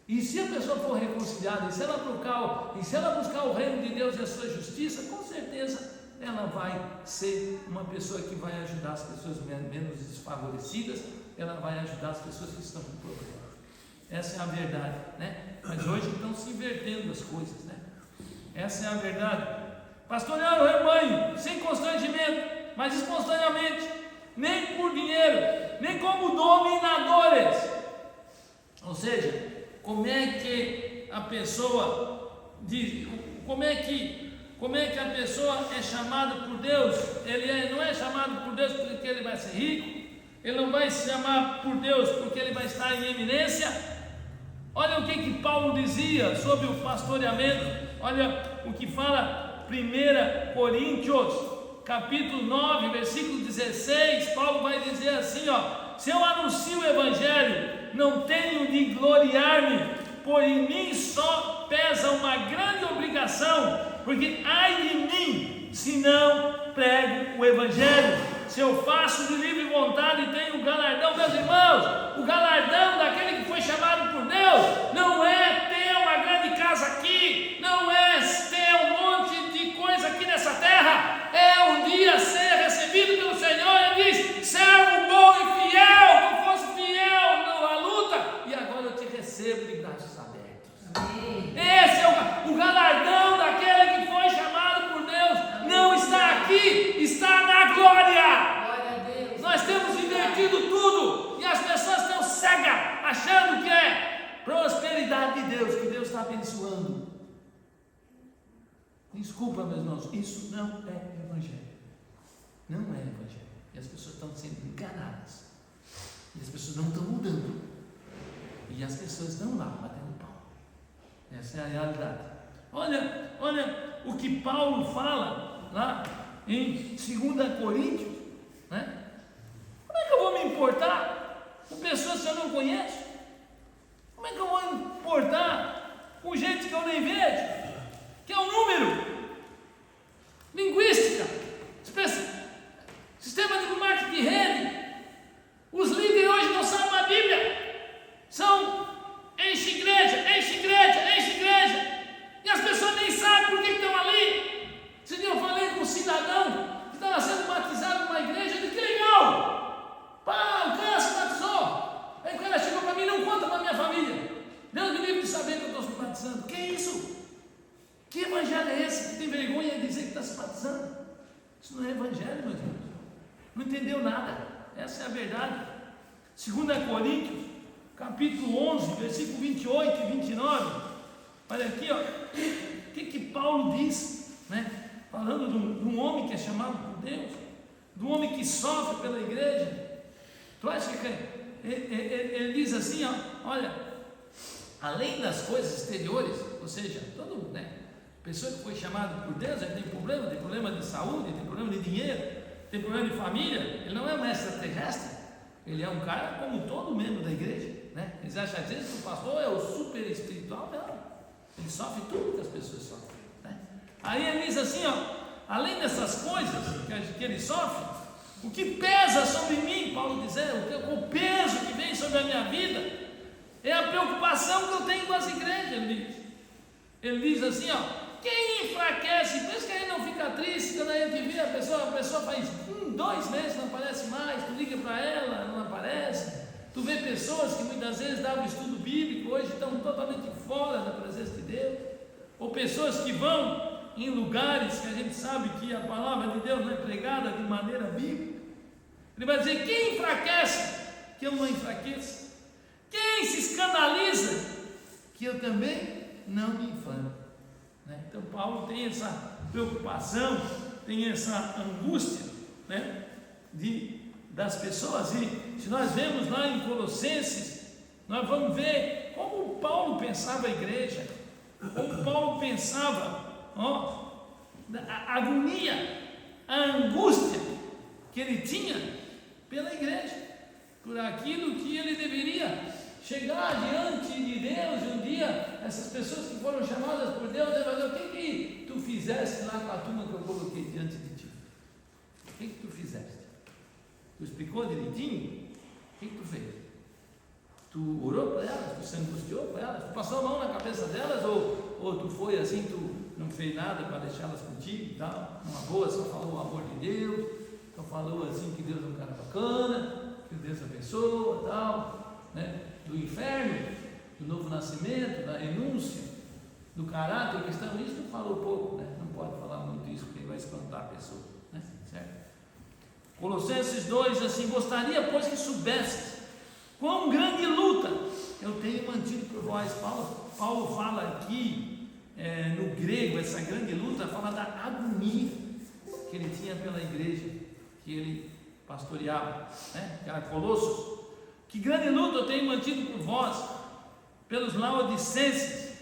A: E se a pessoa for reconciliada, e se ela buscar o reino de Deus e a sua justiça, com certeza ela vai ser uma pessoa que vai ajudar as pessoas menos desfavorecidas, ela vai ajudar as pessoas que estão com problemas. Essa é a verdade, né? Mas hoje estão se invertendo as coisas, né? Essa é a verdade. Pastorear o rebanho sem constrangimento, mas espontaneamente, nem por dinheiro, nem como dominadores. Ou seja, como é que a pessoa diz, como é que a pessoa é chamada por Deus? Ele não é chamado por Deus porque ele vai ser rico, ele não vai se chamar por Deus porque ele vai estar em eminência. Olha o que Paulo dizia sobre o pastoreamento. Olha o que fala 1 Coríntios capítulo 9, versículo 16. Paulo vai dizer assim, ó: se eu anuncio o Evangelho, não tenho de gloriar-me, por em mim só pesa uma grande obrigação, porque ai de mim, se não prego o Evangelho. Se eu faço de livre vontade e tenho galardão, meus irmãos, o galardão daquele que foi chamado por Deus não é ter uma grande casa aqui, não é ter um monte de coisa aqui nessa terra, é um dia ser recebido pelo Senhor. Ele diz: servo bom e fiel, tu fosse fiel na luta, e agora eu te recebo de braços abertos. Amém. Esse é o galardão daquele que foi chamado por Deus. Não está aqui, está na glória. Nós temos invertido tudo e as pessoas estão cegas, achando que é prosperidade de Deus, que Deus está abençoando. Desculpa, meus irmãos, isso não é Evangelho. Não é Evangelho. E as pessoas estão sendo enganadas. E as pessoas não estão mudando. E as pessoas estão lá batendo pau. Essa é a realidade. Olha o que Paulo fala lá em 2 Coríntios, né? Como é que eu vou me importar com pessoas que eu não conheço? Como é que eu vou me importar com gente que eu nem vejo? Que é um número? Linguística, sistema de marketing de rede. Os líderes hoje não sabem a Bíblia. Enche igreja. E as pessoas nem sabem por que estão ali. Esse dia eu falei com um cidadão que estava sendo batizado numa igreja. Eu disse: que legal! Pá, o cara se batizou. Aí o cara chegou para mim: não conta para a minha família. Deus me livre de saber que eu estou se batizando. Que é isso? Que evangelho é esse? Que tem vergonha de dizer que está se batizando? Isso não é evangelho, meus irmãos. Não entendeu nada. Essa é a verdade. 2 Coríntios capítulo 11, versículo 28 e 29. Olha aqui, ó, o que Paulo diz, né? Falando de um homem que é chamado por Deus, de um homem que sofre pela igreja. Tu acha que ele diz assim, ó: olha, além das coisas exteriores, ou seja, todo mundo, né? Pessoa que foi chamada por Deus, ele tem problema de saúde, tem problema de dinheiro, tem problema de família. Ele não é um extraterrestre, ele é um cara como todo membro da igreja, né? Eles acham às vezes que o pastor é o super espiritual. Não, ele sofre tudo que as pessoas sofrem, né? Aí ele diz assim, ó: além dessas coisas que ele sofre, o que pesa sobre mim, Paulo diz, o peso que vem sobre a minha vida é a preocupação que eu tenho com as igrejas. Ele diz assim, ó: quem enfraquece, por isso que aí não fica triste quando a gente vê a pessoa faz 2 meses não aparece mais, tu liga para ela, não aparece. Tu vê pessoas que muitas vezes davam estudo bíblico, hoje estão totalmente fora da presença de Deus, ou pessoas que vão em lugares que a gente sabe que a palavra de Deus não é pregada de maneira bíblica. Ele vai dizer: quem enfraquece, que eu não enfraqueça. Quem se escandaliza, que eu também não me inflame, né? Então Paulo tem essa preocupação, tem essa angústia né, das pessoas. E se nós vemos lá em Colossenses, nós vamos ver como Paulo pensava a igreja, como Paulo pensava, a agonia, a angústia que ele tinha pela igreja, por aquilo que ele deveria chegar diante de Deus. E um dia, essas pessoas que foram chamadas por Deus, ele falou: o que tu fizeste lá com a turma que eu coloquei diante de ti? O que tu fizeste? Tu explicou direitinho? O que tu fez? Tu orou para elas? Tu se angustiou para elas? Tu passou a mão na cabeça delas? Ou tu foi assim, tu não fez nada para deixá-las contigo e tal? Uma boa, só falou o amor de Deus, só falou assim que Deus é um cara bacana, que Deus abençoa e tal, né? Do inferno, do novo nascimento, da renúncia, do caráter cristão. Isso tu falou pouco, né? Não pode falar muito isso, porque vai espantar a pessoa, né? Certo? Colossenses 2, assim: gostaria, pois, que soubesses quão grande luta eu tenho mantido por vós. Paulo fala aqui, no grego, essa grande luta fala da agonia que ele tinha pela igreja que ele pastoreava, né? Que era Colossos. Que grande luta eu tenho mantido por vós, pelos laodicenses.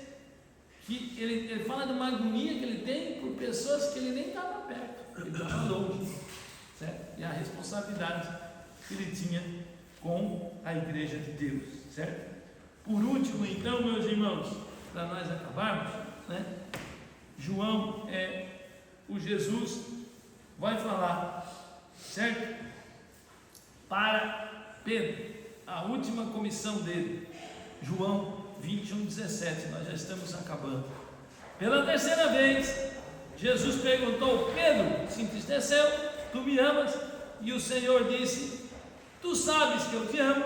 A: Que ele fala de uma agonia que ele tem por pessoas que ele nem estava perto, ele estava longe, certo? E a responsabilidade que ele tinha com a igreja de Deus, certo? Por último, então, meus irmãos, para nós acabarmos, né? João, o Jesus vai falar, certo? Para Pedro, a última comissão dele, João 21:17, nós já estamos acabando. Pela terceira vez, Jesus perguntou: Pedro, se entristeceu? Tu me amas? E o Senhor disse: tu sabes que eu te amo.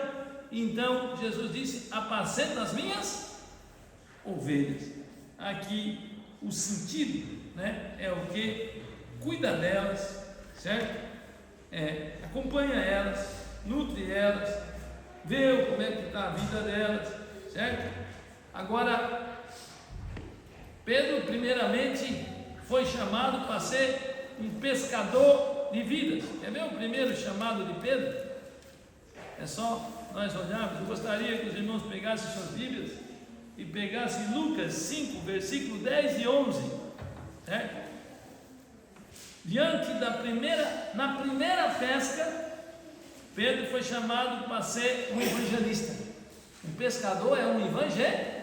A: Então Jesus disse: apacenta as minhas ovelhas. Aqui o sentido, né, é o que? Cuida delas, certo? Acompanha elas, nutre elas, vê como é que está a vida delas, certo? Agora, Pedro primeiramente foi chamado para ser um pescador de vidas. Quer ver o primeiro chamado de Pedro? É só nós olharmos. Eu gostaria que os irmãos pegassem suas Bíblias e pegassem Lucas 5, versículo 10 e 11, certo? Na primeira pesca, Pedro foi chamado para ser um evangelista. Um pescador é um evangelista.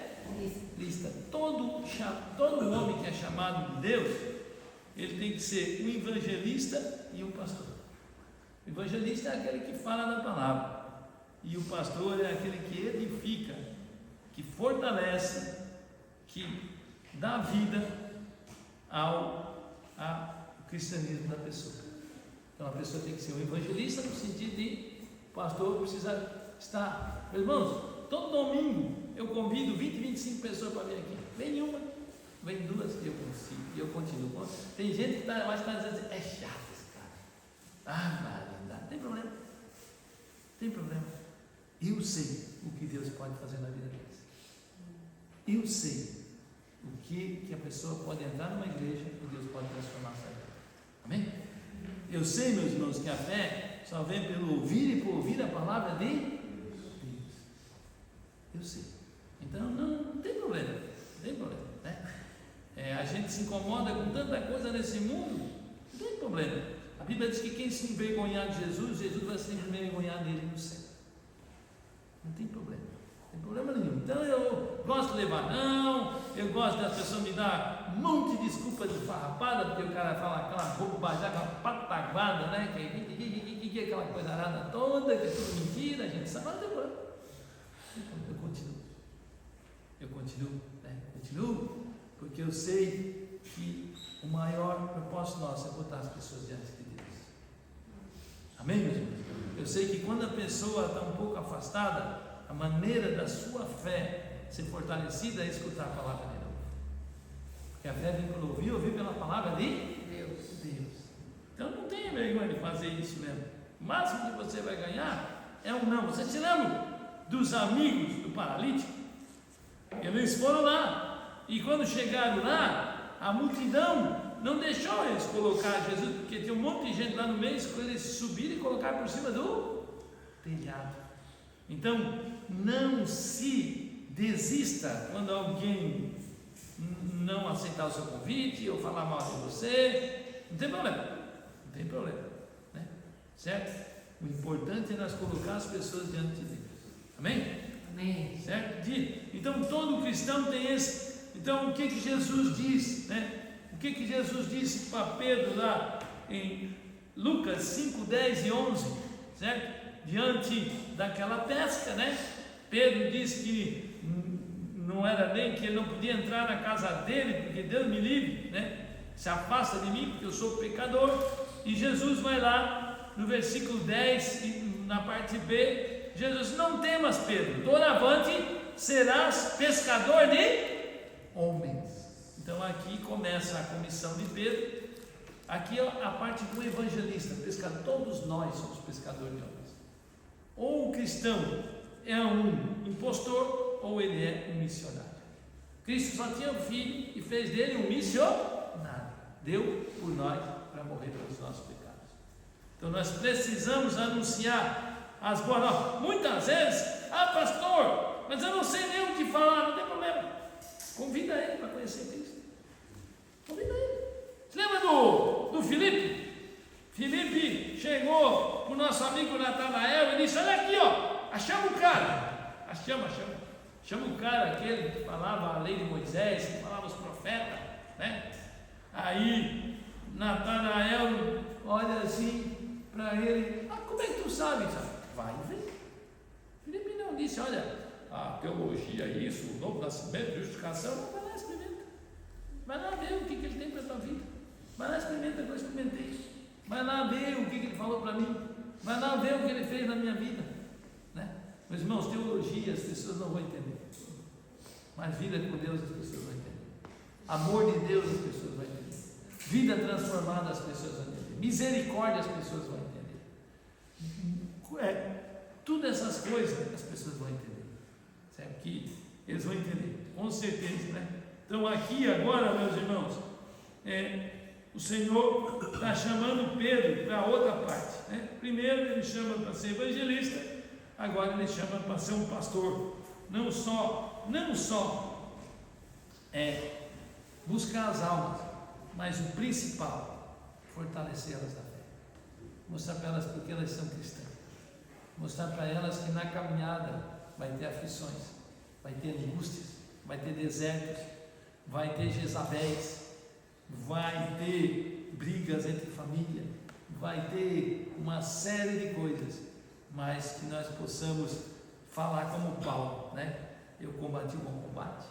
A: Todo homem que é chamado de Deus, ele tem que ser um evangelista e um pastor. O evangelista é aquele que fala da palavra, e o pastor é aquele que edifica, que fortalece, que dá vida ao cristianismo da pessoa. Então a pessoa tem que ser um evangelista no sentido de o pastor precisa estar. Meus irmãos, todo domingo eu convido 20, 25 pessoas para vir aqui. Vem uma, vem duas, eu consigo, e eu continuo. Tem gente que vai estar dizendo: é chato esse cara. Não tem problema. Tem problema. Eu sei o que Deus pode fazer na vida deles. Eu sei o que a pessoa pode entrar numa igreja e Deus pode transformar essa vida. Amém? Eu sei, meus irmãos, que a fé só vem pelo ouvir e por ouvir a palavra de Deus. Eu sei. Então não tem problema. Não tem problema, né? A gente se incomoda com tanta coisa nesse mundo. Não tem problema. A Bíblia diz que quem se envergonhar de Jesus, Jesus vai se envergonhar dele no céu. Não tem problema. Não tem problema nenhum. Então eu gosto de levar não, eu gosto da pessoa me dar um monte de desculpa de farrapada, porque o cara fala aquela bobagem, aquela pataguada, né? Que aquela coisa arada toda, que é tudo mentira, a gente sabe, mas não tem problema. Eu continuo, porque eu sei que o maior propósito nosso é botar as pessoas diante de Deus. Amém, meus irmãos? Eu sei que quando a pessoa está um pouco afastada, a maneira da sua fé ser fortalecida é escutar a palavra de novo. Porque a fé vem pelo ouvir pela palavra de Deus. Então não tenha vergonha de fazer isso mesmo. O máximo que você vai ganhar é um não. Você se lembra dos amigos do paralítico? Eles foram lá, e quando chegaram lá, a multidão não deixou eles colocar Jesus, porque tinha um monte de gente lá no meio, eles subiram e colocaram por cima do telhado. Então, não se desista quando alguém não aceitar o seu convite ou falar mal de você. Não tem problema, não tem problema, né? Certo? O importante é nós colocar as pessoas diante de Deus. Amém?
B: Amém.
A: Certo? Então, todo cristão tem esse. Então, o que Jesus diz, né? O que Jesus disse para Pedro lá em Lucas 5, 10 e 11, certo? Diante daquela pesca, né? Pedro disse que não era nem que ele não podia entrar na casa dele, porque Deus me livre, né? Se afasta de mim, porque eu sou pecador. E Jesus vai lá no versículo 10, na parte B, Jesus: não temas, Pedro, doravante serás pescador de homens. Então aqui começa a comissão de Pedro. Aqui é a parte do evangelista, pescador. Todos nós somos pescadores de homens. Ou o cristão é um impostor, ou ele é um missionário. Cristo só tinha um filho e fez dele um missionário. Deu por nós para morrer pelos nossos pecados. Então nós precisamos anunciar as boas novas. Muitas vezes, pastor, mas eu não sei nem o que falar. Não tem problema, convida ele para conhecer Cristo. Convida ele. Você lembra do Filipe? Filipe chegou para o nosso amigo Natanael e disse: olha aqui, ó, achamos o cara. Chama o cara, aquele que falava a lei de Moisés, que falava os profetas, né? Aí Natanael olha assim para ele: como é que tu sabe? Vai ver. Filipe não disse: olha, a teologia, isso, o novo nascimento, justificação. Não, vai lá, experimenta. Vai lá ver o que ele tem para a tua vida. Vai lá, experimenta, que eu experimentei. Vai lá ver o que ele falou para mim. Vai lá ver o que ele fez na minha vida, né? Meus irmãos, teologia as pessoas não vão entender, mas vida com Deus as pessoas vão entender. Amor de Deus as pessoas vão entender. Vida transformada as pessoas vão entender. Misericórdia as pessoas vão entender. Tudo essas coisas as pessoas vão entender. Certo? Que eles vão entender, com certeza, né? Então aqui agora, meus irmãos, o Senhor está chamando Pedro para outra parte, né? Primeiro ele chama para ser evangelista, agora ele chama para ser um pastor. Não só buscar as almas, mas o principal, fortalecê-las na fé, mostrar para elas porque elas são cristãs, mostrar para elas que na caminhada vai ter aflições, vai ter angústias, vai ter desertos, vai ter Jezabéis, vai ter brigas entre família, vai ter uma série de coisas, mas que nós possamos falar como Paulo, né? Eu combati o bom combate,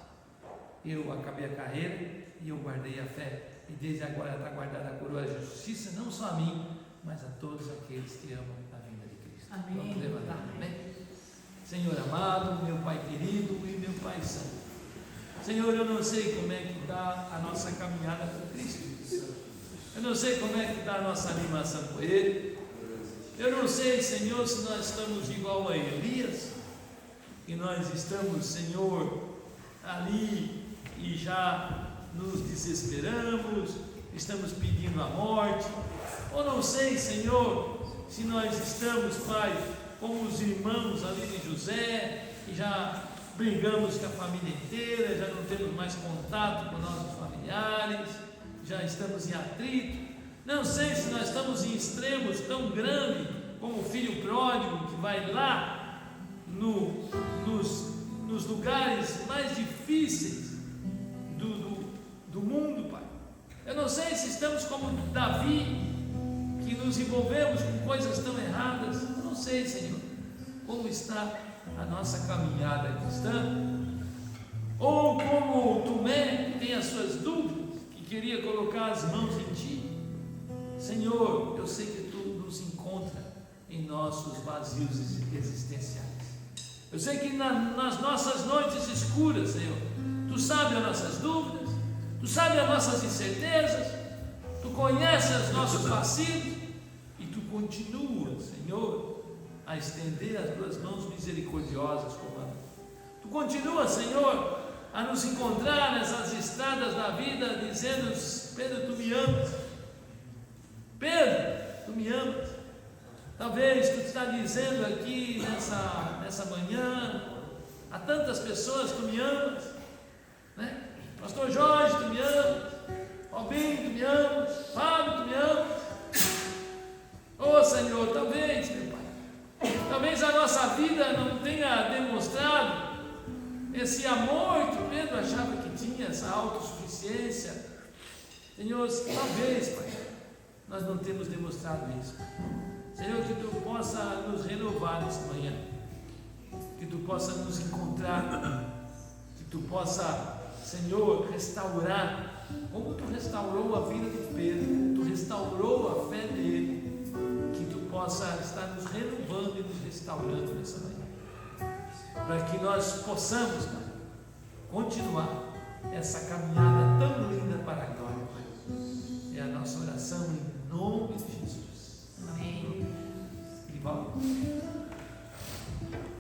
A: eu acabei a carreira e eu guardei a fé, e desde agora está guardada a coroa da justiça, não só a mim, mas a todos aqueles que amam a vinda de Cristo.
B: Amém.
A: Vamos levantar, amém? Senhor amado, meu Pai querido e meu Pai santo, Senhor, eu não sei como é que está a nossa caminhada com Cristo, eu não sei como é que está a nossa animação com Ele, eu não sei, Senhor, se nós estamos igual a Elias, que nós estamos, Senhor, ali e já nos desesperamos, estamos pedindo a morte, ou não sei, Senhor, se nós estamos, Pai, como os irmãos ali de José, que já brigamos com a família inteira, já não temos mais contato com nossos familiares, já estamos em atrito. Não sei se nós estamos em extremos tão grandes como o filho pródigo que vai lá nos lugares mais difíceis do mundo, Pai. Eu não sei se estamos como Davi, que nos envolvemos com coisas tão erradas. Eu não sei, Senhor, como está a nossa caminhada cristã, ou como Tomé tem as suas dúvidas, que queria colocar as mãos em Ti. Senhor, eu sei que Tu nos encontra em nossos vazios existenciais. Eu sei que nas nossas noites escuras, Senhor, Tu sabes as nossas dúvidas, Tu sabes as nossas incertezas, Tu conheces os nossos vacilos, e Tu continua, Senhor, a estender as Tuas mãos misericordiosas conosco. Tu continua, Senhor, a nos encontrar nessas estradas da vida, dizendo-nos Pedro, tu me amas. Pedro, tu me amas. Talvez tu está dizendo aqui nessa manhã a tantas pessoas: tu me amas, né? Pastor Jorge, tu me amas. Albinho, tu me amas. Fábio, tu me amas. Oh Senhor, talvez, meu Pai, talvez a nossa vida não tenha demonstrado esse amor que Pedro achava que tinha, essa autossuficiência. Senhor, talvez, Pai, nós não temos demonstrado isso. Senhor, que tu possa nos renovar nesta manhã, que tu possa nos encontrar, que tu possa, Senhor, restaurar, como tu restaurou a vida de Pedro, tu restaurou a fé dele, que tu possa estar nos renovando e nos restaurando nessa manhã, para que nós possamos, Pai, continuar essa caminhada tão linda para a glória, Pai. É a nossa oração em nome de Jesus. Amém. E vamos.